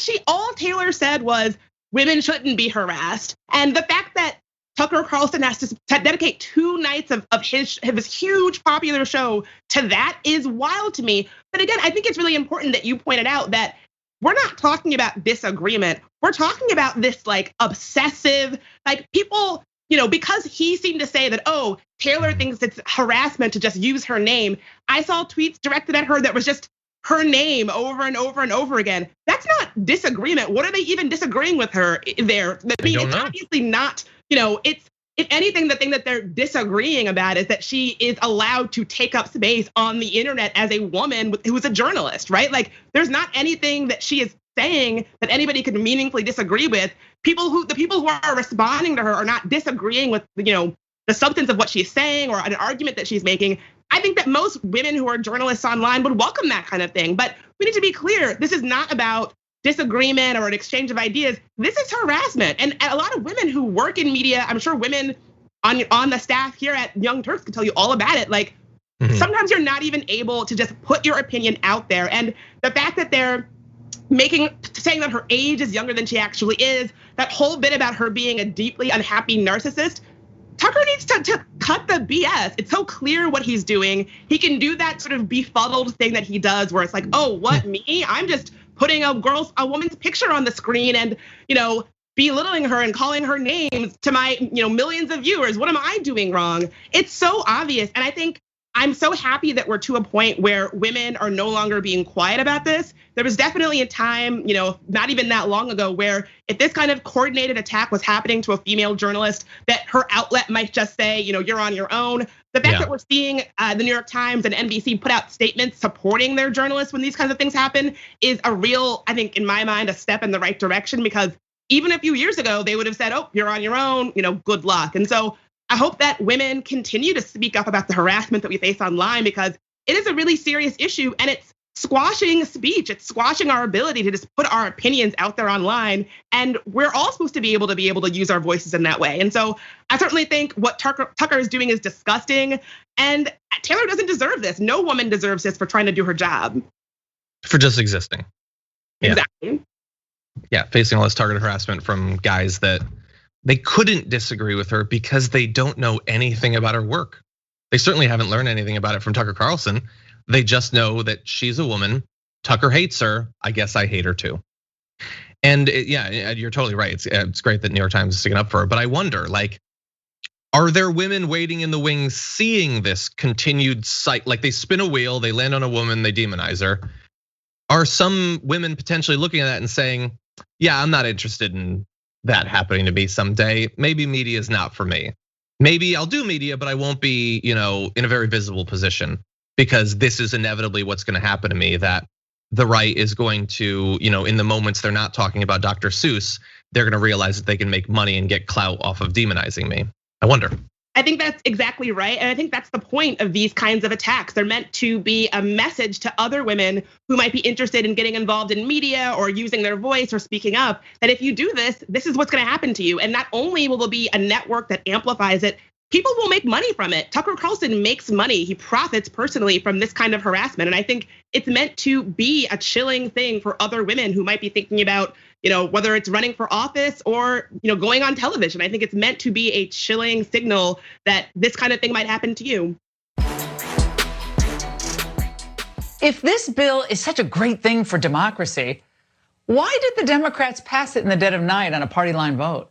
Taylor said was women shouldn't be harassed. And the fact that Tucker Carlson has to dedicate 2 nights of his huge popular show to that is wild to me. But again, I think it's really important that you pointed out that we're not talking about disagreement. We're talking about this like obsessive, like people, because he seemed to say that, oh, Taylor thinks it's harassment to just use her name. I saw tweets directed at her that was just her name over and over and over again. That's not disagreement. What are they even disagreeing with her there? I mean, it's obviously not, it's, if anything, the thing that they're disagreeing about is that she is allowed to take up space on the internet as a woman who is a journalist, right? Like there's not anything that she is saying that anybody could meaningfully disagree with. The people who are responding to her are not disagreeing with, the substance of what she's saying or an argument that she's making. I think that most women who are journalists online would welcome that kind of thing. But we need to be clear, this is not about disagreement or an exchange of ideas. This is harassment. And a lot of women who work in media, I'm sure women on the staff here at Young Turks can tell you all about it. Like sometimes you're not even able to just put your opinion out there. And the fact that they're saying that her age is younger than she actually is, that whole bit about her being a deeply unhappy narcissist, Tucker needs to cut the BS. It's so clear what he's doing. He can do that sort of befuddled thing that he does where it's like, oh, what, me? I'm just putting a woman's picture on the screen and, belittling her and calling her names to my, millions of viewers. What am I doing wrong? It's so obvious. And I think I'm so happy that we're to a point where women are no longer being quiet about this. There was definitely a time, not even that long ago, where if this kind of coordinated attack was happening to a female journalist, that her outlet might just say, you're on your own. The fact that we're seeing the New York Times and NBC put out statements supporting their journalists when these kinds of things happen is a real, I think, in my mind, a step in the right direction, because even a few years ago, they would have said, oh, you're on your own, good luck. And so I hope that women continue to speak up about the harassment that we face online, because it is a really serious issue and it's squashing speech. It's squashing our ability to just put our opinions out there online. And we're all supposed to be able to use our voices in that way. And so I certainly think what Tucker is doing is disgusting. And Taylor doesn't deserve this. No woman deserves this for trying to do her job. For just existing. Yeah. Exactly. Yeah, facing all this targeted harassment from guys that they couldn't disagree with her because they don't know anything about her work. They certainly haven't learned anything about it from Tucker Carlson. They just know that she's a woman. Tucker hates her. I guess I hate her too. And yeah, you're totally right. It's great that New York Times is sticking up for her. But I wonder, are there women waiting in the wings seeing this continued like they spin a wheel, they land on a woman, they demonize her? Are some women potentially looking at that and saying, yeah, I'm not interested in that happening to me someday. Maybe media is not for me. Maybe I'll do media, but I won't be, in a very visible position, because this is inevitably what's going to happen to me, that the right is going to, in the moments they're not talking about Dr. Seuss, they're going to realize that they can make money and get clout off of demonizing me. I wonder. I think that's exactly right. And I think that's the point of these kinds of attacks. They're meant to be a message to other women who might be interested in getting involved in media or using their voice or speaking up, that if you do this, this is what's going to happen to you. And not only will there be a network that amplifies it, people will make money from it. Tucker Carlson makes money. He profits personally from this kind of harassment. And I think it's meant to be a chilling thing for other women who might be thinking about, whether it's running for office or, going on television. I think it's meant to be a chilling signal that this kind of thing might happen to you. If this bill is such a great thing for democracy, why did the Democrats pass it in the dead of night on a party line vote?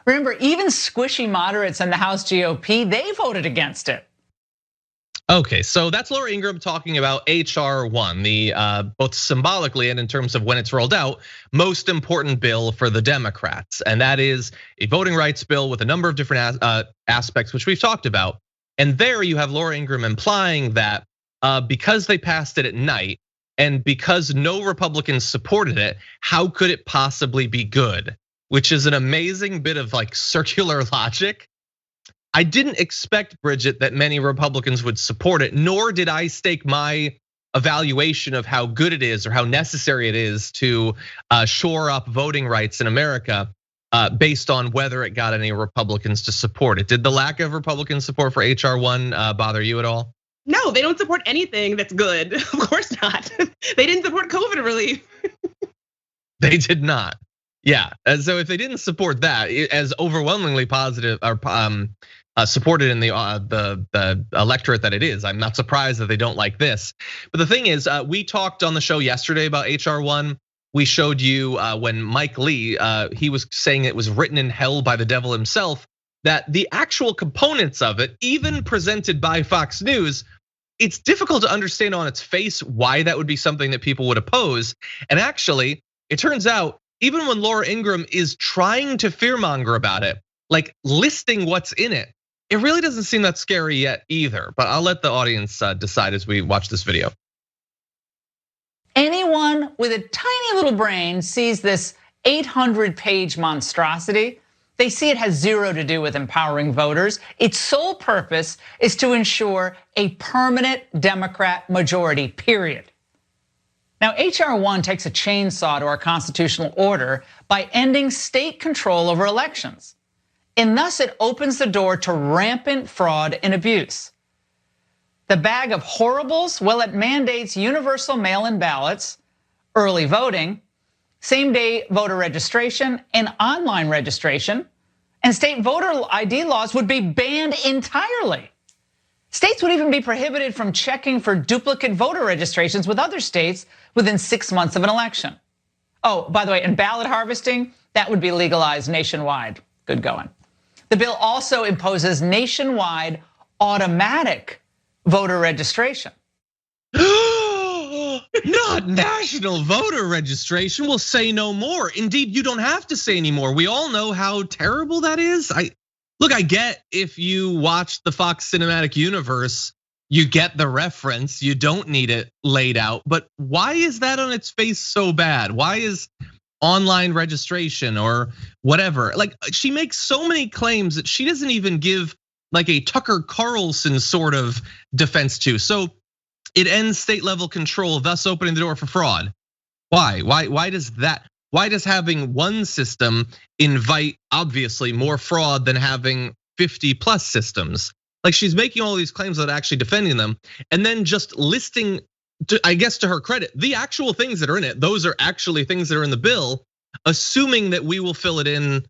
Remember, even squishy moderates in the House GOP, they voted against it. Okay, so that's Laura Ingraham talking about HR 1, the both symbolically and in terms of when it's rolled out, most important bill for the Democrats. And that is a voting rights bill with a number of different aspects, which we've talked about. And there you have Laura Ingraham implying that because they passed it at night and because no Republicans supported it, how could it possibly be good? Which is an amazing bit of circular logic. I didn't expect, Bridget, that many Republicans would support it, nor did I stake my evaluation of how good it is or how necessary it is to shore up voting rights in America based on whether it got any Republicans to support it. Did the lack of Republican support for HR 1 bother you at all? No, they don't support anything that's good. Of course not. They didn't support COVID relief. They did not. Yeah, and so if they didn't support that as overwhelmingly positive or supported in the electorate that it is, I'm not surprised that they don't like this. But the thing is, we talked on the show yesterday about HR 1. We showed you when Mike Lee, he was saying it was written in hell by the devil himself, that the actual components of it, even presented by Fox News, it's difficult to understand on its face why that would be something that people would oppose. And actually, it turns out, even when Laura Ingraham is trying to fearmonger about it, listing what's in it, it really doesn't seem that scary yet either. But I'll let the audience decide as we watch this video. Anyone with a tiny little brain sees this 800-page monstrosity. They see it has zero to do with empowering voters. Its sole purpose is to ensure a permanent Democrat majority, period. Now, HR 1 takes a chainsaw to our constitutional order by ending state control over elections. And thus it opens the door to rampant fraud and abuse. The bag of horribles, well, it mandates universal mail-in ballots, early voting, same-day voter registration, and online registration, And state voter ID laws would be banned entirely. States would even be prohibited from checking for duplicate voter registrations with other states within 6 months of an election. Oh, by the way, and ballot harvesting, that would be legalized nationwide. Good going. The bill also imposes nationwide automatic voter registration. Not national voter registration. Will say no more. Indeed, you don't have to say anymore. We all know how terrible that is. I get if you watch the Fox Cinematic Universe, you get the reference. You don't need it laid out. But why is that on its face so bad? Why is online registration or whatever? Like, she makes so many claims that she doesn't even give like a Tucker Carlson sort of defense to. So it ends state level control, thus opening the door for fraud. Why? Why does that? Why does having one system invite obviously more fraud than having 50 plus systems? Like, she's making all these claims without actually defending them, and then just listing, I guess to her credit, the actual things that are in it. Those are actually things that are in the bill, assuming that we will fill it in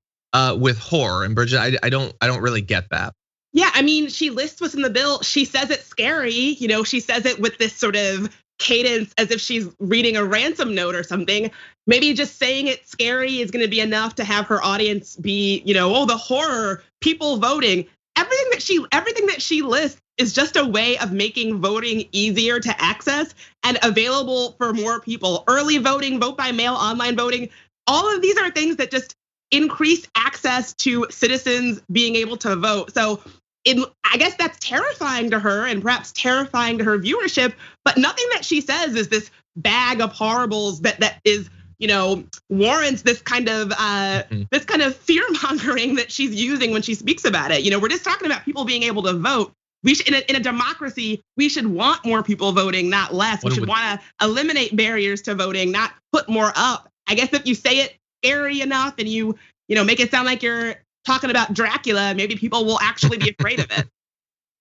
with horror. And Bridget, I don't really get that. Yeah, I mean, she lists what's in the bill. She says it's scary. She says it with this sort of cadence as if she's reading a ransom note or something. Maybe just saying it's scary is going to be enough to have her audience be, oh, the horror, people voting. Everything that she lists is just a way of making voting easier to access and available for more people. Early voting, vote by mail, online voting. All of these are things that just increase access to citizens being able to vote. So I guess that's terrifying to her and perhaps terrifying to her viewership, but nothing that she says is this bag of horribles that is, warrants this kind of fear mongering that she's using when she speaks about it. We're just talking about people being able to vote. We should, in a democracy, we should want more people voting, not less. We should want to eliminate barriers to voting, not put more up. I guess if you say it scary enough and you make it sound like you're talking about Dracula, maybe people will actually be afraid of it.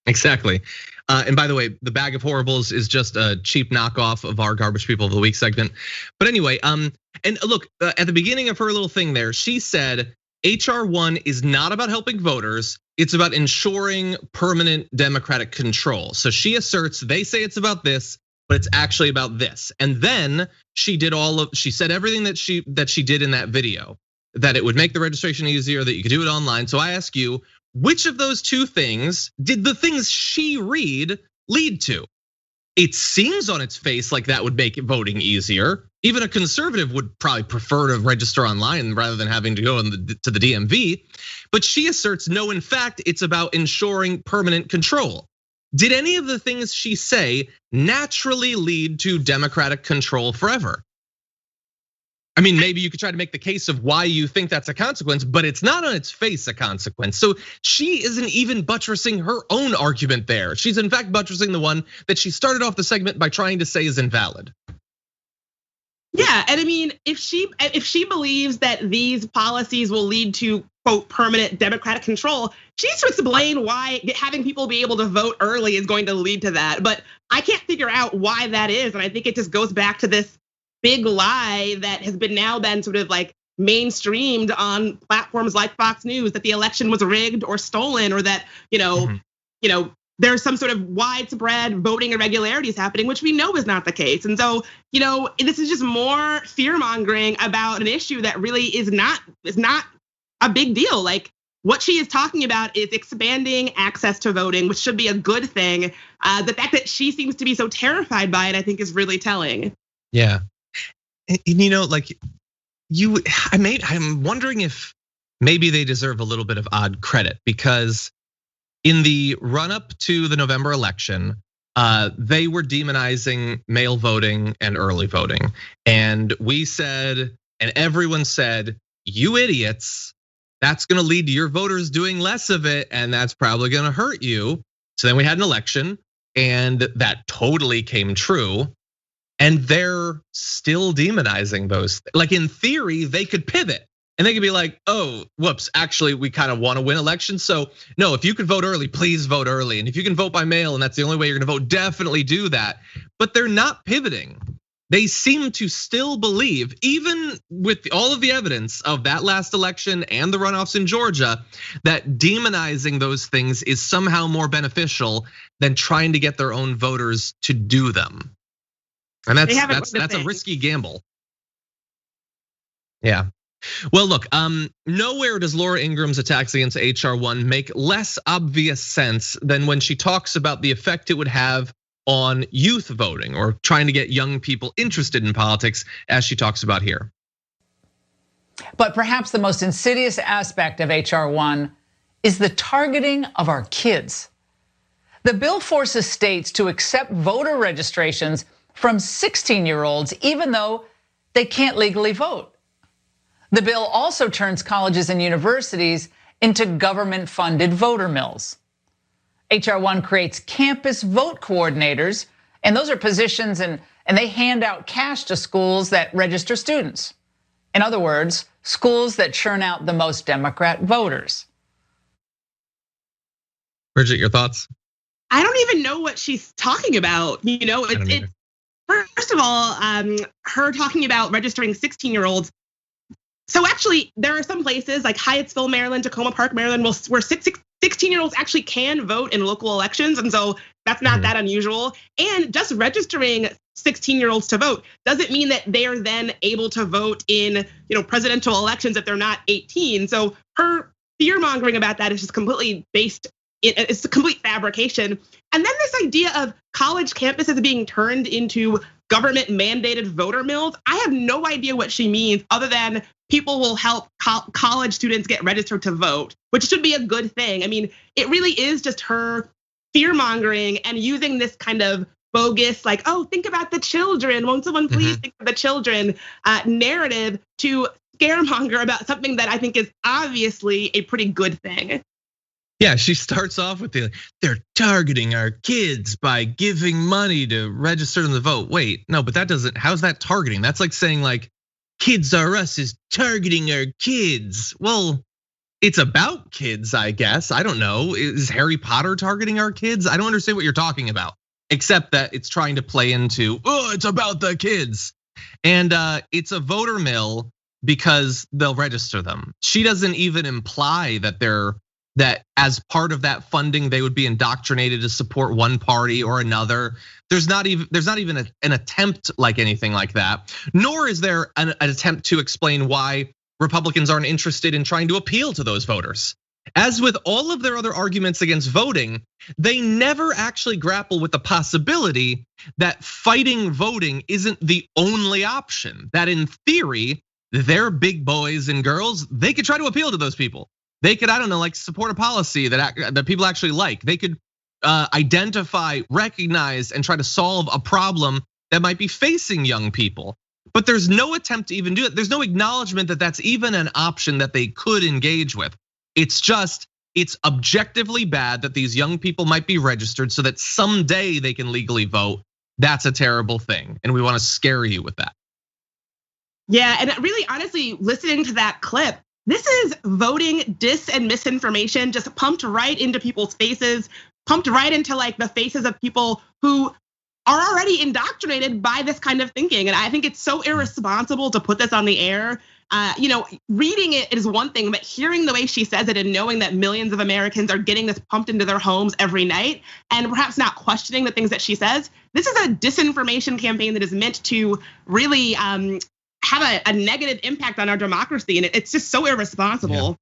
Exactly. And by the way, the bag of horribles is just a cheap knockoff of our Garbage People of the Week segment. But anyway, and look, at the beginning of her little thing there, she said HR 1 is not about helping voters. It's about ensuring permanent democratic control. So she asserts they say it's about this, but it's actually about this. And then she said everything that she did in that video, that it would make the registration easier, that you could do it online. So I ask you, which of those two things did the things she lead to? It seems on its face like that would make voting easier. Even a conservative would probably prefer to register online rather than having to go to the DMV. But she asserts, no, in fact, it's about ensuring permanent control. Did any of the things she say naturally lead to democratic control forever? I mean, maybe you could try to make the case of why you think that's a consequence, but it's not on its face a consequence. So she isn't even buttressing her own argument there. She's in fact buttressing the one that she started off the segment by trying to say is invalid. Yeah, and I mean, if she believes that these policies will lead to, quote, permanent democratic control, she needs to explain why having people be able to vote early is going to lead to that. But I can't figure out why that is, and I think it just goes back to this big lie that has been sort of like mainstreamed on platforms like Fox News, that the election was rigged or stolen, or that there's some sort of widespread voting irregularities happening, which we know is not the case. And so, this is just more fear mongering about an issue that really is not a big deal. Like, what she is talking about is expanding access to voting, which should be a good thing. The fact that she seems to be so terrified by it, I think, is really telling. Yeah. I'm wondering if maybe they deserve a little bit of odd credit, because in the run up to the November election, they were demonizing mail voting and early voting. And we said, and everyone said, you idiots, that's gonna lead to your voters doing less of it, and that's probably gonna hurt you. So then we had an election, and that totally came true. And they're still demonizing those. Like, in theory, they could pivot and they could be like, oh, whoops, actually, we kind of want to win elections. So no, if you could vote early, please vote early. And if you can vote by mail and that's the only way you're gonna vote, definitely do that. But they're not pivoting. they seem to still believe, even with all of the evidence of that last election and the runoffs in Georgia, that demonizing those things is somehow more beneficial than trying to get their own voters to do them. And that's a risky gamble. Yeah. Well, look, nowhere does Laura Ingraham's attacks against HR 1 make less obvious sense than when she talks about the effect it would have on youth voting or trying to get young people interested in politics, as she talks about here. But perhaps the most insidious aspect of HR 1 is the targeting of our kids. The bill forces states to accept voter registrations from 16-year-olds, even though they can't legally vote. The bill also turns colleges and universities into government-funded voter mills. HR 1 creates campus vote coordinators, and those are positions and they hand out cash to schools that register students. In other words, schools that churn out the most Democrat voters. Bridget, your thoughts? I don't even know what she's talking about. It's first of all, her talking about registering 16-year-olds. So actually, there are some places like Hyattsville, Maryland, Tacoma Park, Maryland, where 16-year-olds actually can vote in local elections. And so that's not that unusual. And just registering 16-year-olds to vote doesn't mean that they are then able to vote in presidential elections if they're not 18. So her fear mongering about that is just completely it's a complete fabrication. And then this idea of college campuses being turned into government mandated voter mills, I have no idea what she means other than people will help college students get registered to vote, which should be a good thing. I mean, it really is just her fear mongering and using this kind of bogus, like, oh, think about the children. Won't someone please think of the children narrative to scaremonger about something that I think is obviously a pretty good thing. Yeah, she starts off with they're targeting our kids by giving money to register them to vote. Wait, no, but how's that targeting? That's like saying like, Kids R Us is targeting our kids. Well, it's about kids, I guess. I don't know. Is Harry Potter targeting our kids? I don't understand what you're talking about, except that it's trying to play into, it's about the kids. And it's a voter mill because they'll register them. She doesn't even imply that as part of that funding, they would be indoctrinated to support one party or another. There's not even an attempt like anything like that, nor is there an attempt to explain why Republicans aren't interested in trying to appeal to those voters. As with all of their other arguments against voting, they never actually grapple with the possibility that fighting voting isn't the only option, that in theory, they're big boys and girls, they could try to appeal to those people. They could, I don't know, like support a policy that people actually like. They could identify, recognize, and try to solve a problem that might be facing young people. But there's no attempt to even do it. There's no acknowledgement that that's even an option that they could engage with. It's objectively bad that these young people might be registered so that someday they can legally vote. That's a terrible thing, and we want to scare you with that. Yeah, and really, honestly, listening to that clip, this is voting dis and misinformation just pumped right into people's faces, pumped right into like the faces of people who are already indoctrinated by this kind of thinking. And I think it's so irresponsible to put this on the air. Reading it is one thing, but hearing the way she says it and knowing that millions of Americans are getting this pumped into their homes every night and perhaps not questioning the things that she says, this is a disinformation campaign that is meant to really have a negative impact on our democracy, and it's just so irresponsible. Yeah.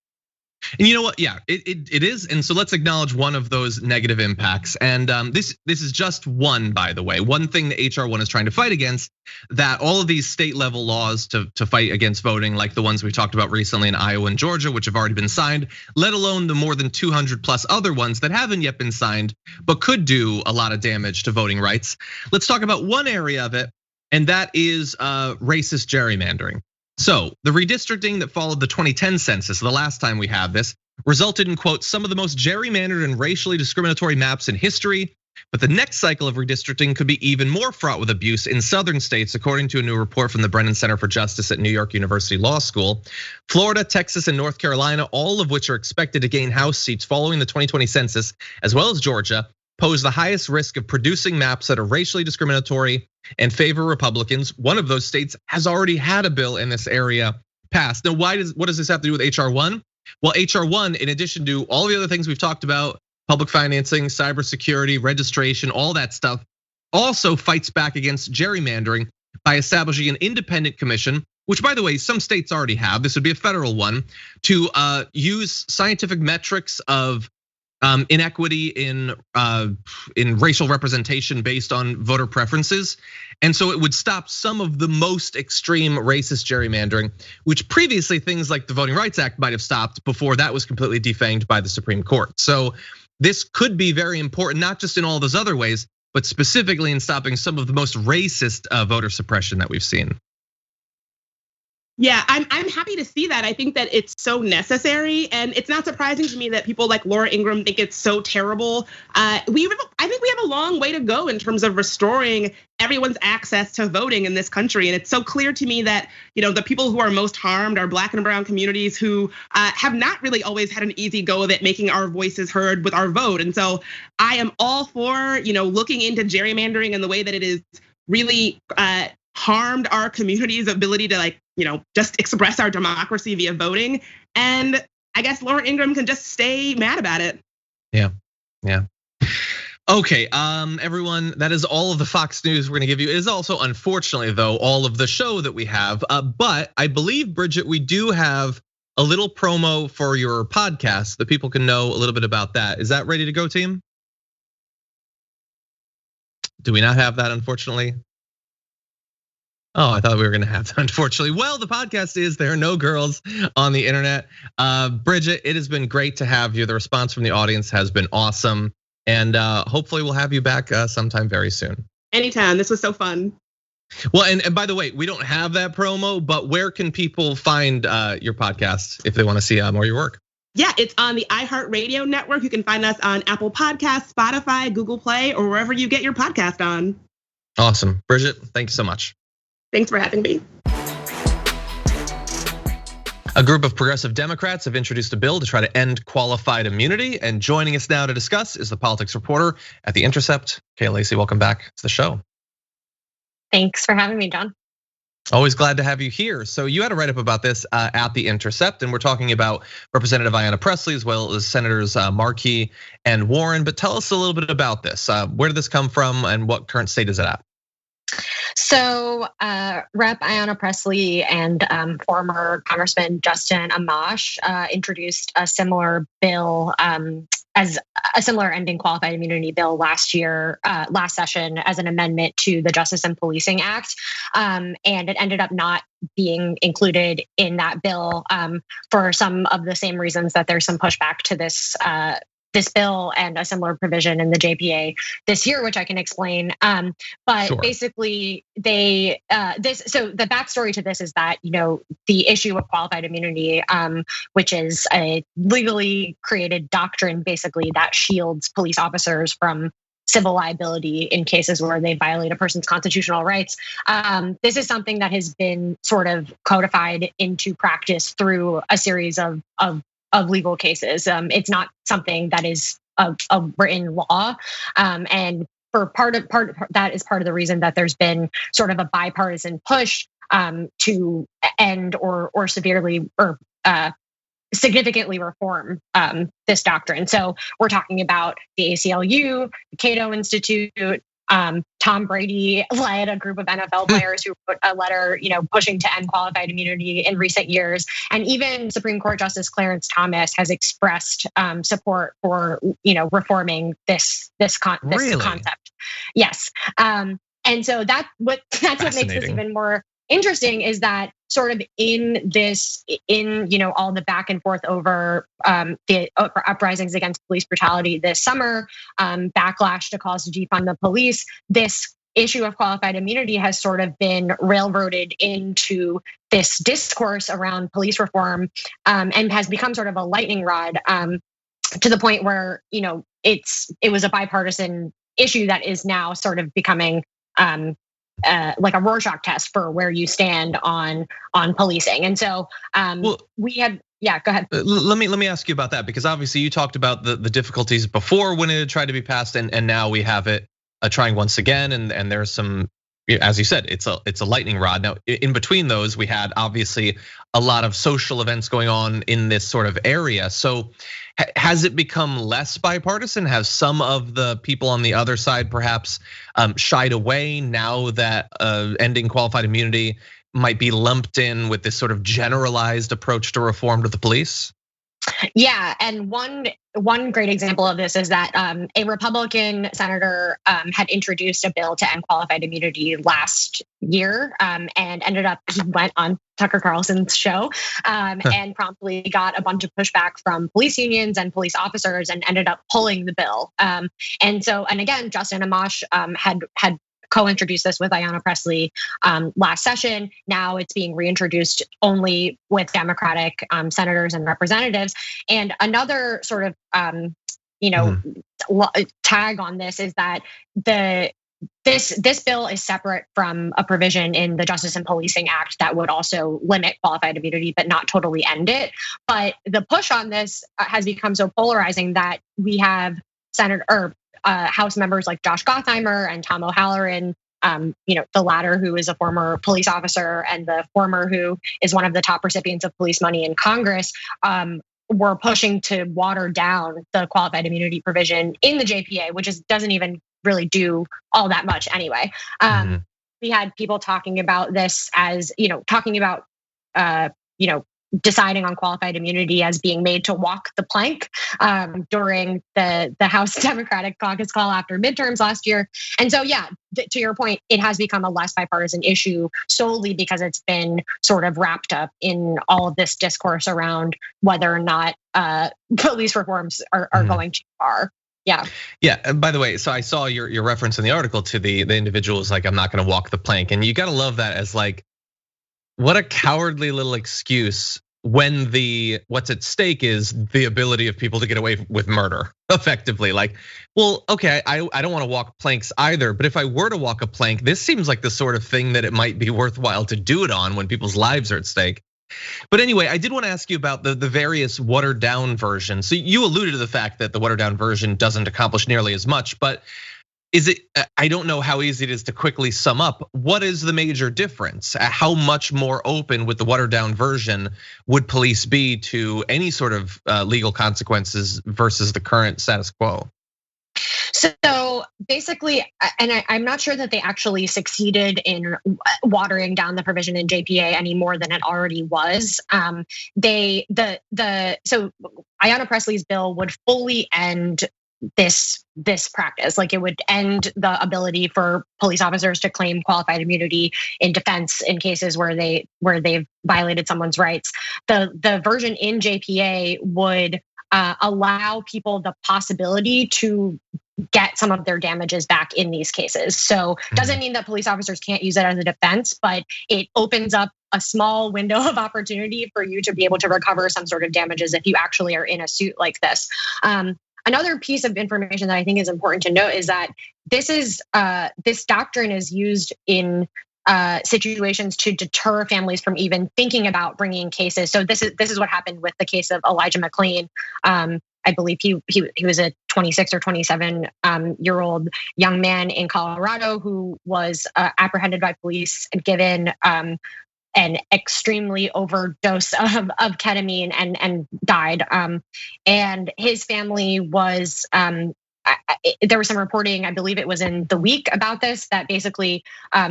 And you know what? Yeah, it is. And so let's acknowledge one of those negative impacts. And this is just one, by the way, one thing that HR 1 is trying to fight against, that all of these state level laws to fight against voting, like the ones we talked about recently in Iowa and Georgia, which have already been signed, let alone the more than 200 plus other ones that haven't yet been signed, but could do a lot of damage to voting rights. Let's talk about one area of it, and that is racist gerrymandering. So the redistricting that followed the 2010 census, the last time we have this, resulted in, quote, some of the most gerrymandered and racially discriminatory maps in history. But the next cycle of redistricting could be even more fraught with abuse in southern states, according to a new report from the Brennan Center for Justice at New York University Law School. Florida, Texas, and North Carolina, all of which are expected to gain House seats following the 2020 census, as well as Georgia, pose the highest risk of producing maps that are racially discriminatory and favor Republicans. One of those states has already had a bill in this area passed. Now, what does this have to do with HR 1? Well, HR 1, in addition to all the other things we've talked about, public financing, cybersecurity, registration, all that stuff, also fights back against gerrymandering by establishing an independent commission, which, by the way, some states already have. This would be a federal one, to use scientific metrics of inequity in racial representation based on voter preferences. And so it would stop some of the most extreme racist gerrymandering, which previously things like the Voting Rights Act might have stopped before that was completely defanged by the Supreme Court. So this could be very important, not just in all those other ways, but specifically in stopping some of the most racist voter suppression that we've seen. Yeah, I'm happy to see that. I think that it's so necessary, and it's not surprising to me that people like Laura Ingraham think it's so terrible. I think we have a long way to go in terms of restoring everyone's access to voting in this country, and it's so clear to me that the people who are most harmed are Black and brown communities who have not really always had an easy go of it, making our voices heard with our vote. And so I am all for looking into gerrymandering in the way that it is really harmed our community's ability to just express our democracy via voting. And I guess Laura Ingraham can just stay mad about it. Yeah. Okay, everyone, that is all of the Fox News we're gonna give you. It is also, unfortunately though, all of the show that we have. But I believe, Bridget, we do have a little promo for your podcast that people can know a little bit about that. Is that ready to go, team? Do we not have that, unfortunately? Oh, I thought we were gonna have that, unfortunately. Well, the podcast is There Are No Girls on the Internet. Bridget, it has been great to have you. The response from the audience has been awesome. And hopefully we'll have you back sometime very soon. Anytime, this was so fun. Well, and by the way, we don't have that promo, but where can people find your podcast if they wanna see more of your work? Yeah, it's on the iHeartRadio network. You can find us on Apple Podcasts, Spotify, Google Play, or wherever you get your podcast on. Awesome, Bridget, thank you so much. Thanks for having me. A group of progressive Democrats have introduced a bill to try to end qualified immunity. And joining us now to discuss is the politics reporter at The Intercept, Akela Lacey. Welcome back to the show. Thanks for having me, John. Always glad to have you here. So you had a write-up about this at The Intercept, and we're talking about Representative Ayanna Pressley as well as Senators Markey and Warren. But tell us a little bit about this. Where did this come from and what current state is it at? So Rep. Ayanna Pressley and former Congressman Justin Amash introduced a similar bill as a similar ending qualified immunity bill last session as an amendment to the Justice and Policing Act. And it ended up not being included in that bill for some of the same reasons that there's some pushback to this bill and a similar provision in the JPA this year, which I can explain. But sure. Basically, so the backstory to this is that the issue of qualified immunity, which is a legally created doctrine, basically that shields police officers from civil liability in cases where they violate a person's constitutional rights. This is something that has been sort of codified into practice through a series of legal cases. It's not something that is a written law, and for part of that is part of the reason that there's been sort of a bipartisan push to end or severely or significantly reform this doctrine. So we're talking about the ACLU, the Cato Institute. Tom Brady led a group of NFL players who wrote a letter, pushing to end qualified immunity in recent years. And even Supreme Court Justice Clarence Thomas has expressed support for, reforming this concept. Yes. And so that's what makes this even more interesting is that sort of in all the back and forth over the uprisings against police brutality this summer, backlash to calls to defund the police, this issue of qualified immunity has sort of been railroaded into this discourse around police reform and has become sort of a lightning rod to the point where, it was a bipartisan issue that is now sort of becoming like a Rorschach test for where you stand on policing. And so we had. Yeah, go ahead. Let me ask you about that, because obviously you talked about the difficulties before when it had tried to be passed, and now we have it trying once again, and there's some, as you said, it's a lightning rod. Now, in between those, we had obviously a lot of social events going on in this sort of area. So has it become less bipartisan? Have some of the people on the other side perhaps shied away now that ending qualified immunity might be lumped in with this sort of generalized approach to reform to the police? Yeah, and one great example of this is that a Republican senator had introduced a bill to end qualified immunity last year, and ended up, he went on Tucker Carlson's show and promptly got a bunch of pushback from police unions and police officers, and ended up pulling the bill. And again, Justin Amash had co-introduced this with Ayanna Pressley last session. Now it's being reintroduced only with Democratic senators and representatives. And another sort of tag on this is that this bill is separate from a provision in the Justice and Policing Act that would also limit qualified immunity, but not totally end it. But the push on this has become so polarizing that we have House members like Josh Gottheimer and Tom O'Halloran, the latter who is a former police officer and the former who is one of the top recipients of police money in Congress, were pushing to water down the qualified immunity provision in the JPA, which doesn't even really do all that much anyway. We had people talking about this as, deciding on qualified immunity as being made to walk the plank during the House Democratic caucus call after midterms last year. And so, yeah, to your point, it has become a less bipartisan issue solely because it's been sort of wrapped up in all of this discourse around whether or not police reforms are going too far. Yeah. Yeah. And by the way, so I saw your reference in the article to the individuals like, I'm not going to walk the plank, and you got to love that as like, what a cowardly little excuse when what's at stake is the ability of people to get away with murder effectively. Like, well, okay, I don't want to walk planks either, but if I were to walk a plank, this seems like the sort of thing that it might be worthwhile to do it on when people's lives are at stake. But anyway, I did want to ask you about the various watered down versions. So you alluded to the fact that the watered down version doesn't accomplish nearly as much, but I don't know how easy it is to quickly sum up. What is the major difference? How much more open with the watered down version would police be to any sort of legal consequences versus the current status quo? So basically, and I'm not sure that they actually succeeded in watering down the provision in JPA any more than it already was. So Ayanna Pressley's bill would fully end this practice. Like, it would end the ability for police officers to claim qualified immunity in defense in cases where they've violated someone's rights. The version in JPA would allow people the possibility to get some of their damages back in these cases. So doesn't mean that police officers can't use it as a defense, but it opens up a small window of opportunity for you to be able to recover some sort of damages if you actually are in a suit like this. Another piece of information that I think is important to note is that this doctrine is used in situations to deter families from even thinking about bringing cases. So this is what happened with the case of Elijah McClain. I believe he was a 26 or 27 year old young man in Colorado who was apprehended by police and given an extremely overdose of ketamine and died. And his family was, there was some reporting, I believe it was in The Week, about this, that basically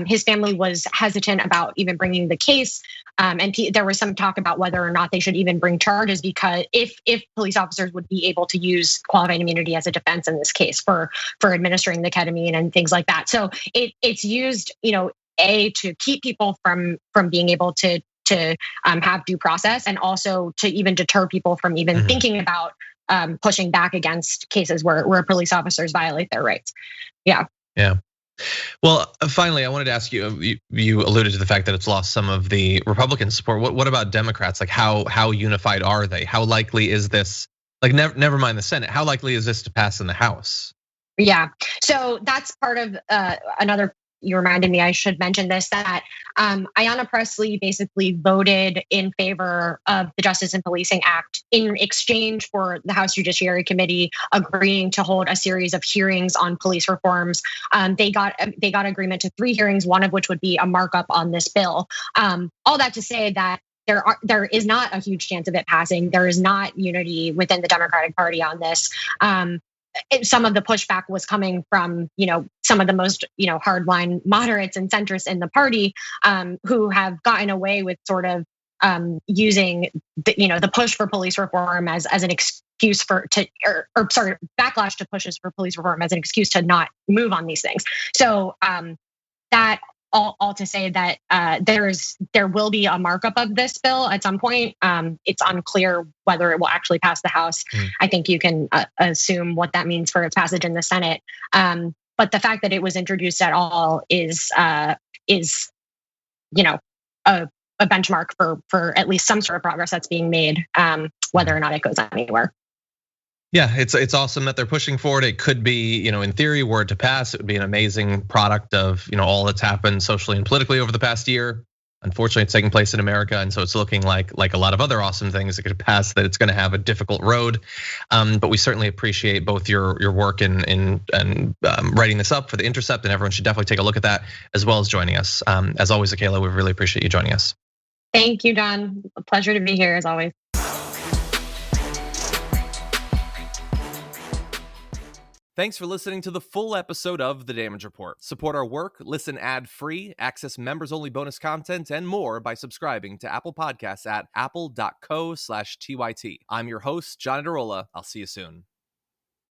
his family was hesitant about even bringing the case. And there was some talk about whether or not they should even bring charges, because if police officers would be able to use qualified immunity as a defense in this case for administering the ketamine and things like that. So it's used, to keep people from being able to have due process, and also to even deter people from even thinking about pushing back against cases where police officers violate their rights. Yeah. Yeah. Well, finally, I wanted to ask you. You alluded to the fact that it's lost some of the Republican support. What about Democrats? Like, how unified are they? How likely is this? Like, never mind the Senate. How likely is this to pass in the House? Yeah. So that's part of another you reminded me I should mention this, that Ayanna Pressley basically voted in favor of the Justice and Policing Act in exchange for the House Judiciary Committee agreeing to hold a series of hearings on police reforms. They got agreement to 3 hearings, one of which would be a markup on this bill. All that to say that there is not a huge chance of it passing. There is not unity within the Democratic Party on this. Some of the pushback was coming from, some of the most, hardline moderates and centrists in the party, who have gotten away with sort of using the push for police reform as an excuse backlash to pushes for police reform as an excuse to not move on these things. So that all to say that there will be a markup of this bill at some point. It's unclear whether it will actually pass the House. I think you can assume what that means for its passage in the Senate. But the fact that it was introduced at all is a benchmark for at least some sort of progress that's being made, whether or not it goes anywhere. Yeah, it's awesome that they're pushing forward. It could be, in theory, were it to pass, it would be an amazing product of, all that's happened socially and politically over the past year. Unfortunately, it's taking place in America, and so it's looking like a lot of other awesome things that could pass, that it's going to have a difficult road. But we certainly appreciate both your work in writing this up for The Intercept, and everyone should definitely take a look at that, as well as joining us. As always, Akela, we really appreciate you joining us. Thank you, John. A pleasure to be here as always. Thanks for listening to the full episode of The Damage Report. Support our work, listen ad-free, access members-only bonus content, and more by subscribing to Apple Podcasts at apple.co/TYT. I'm your host, John Adarola. I'll see you soon.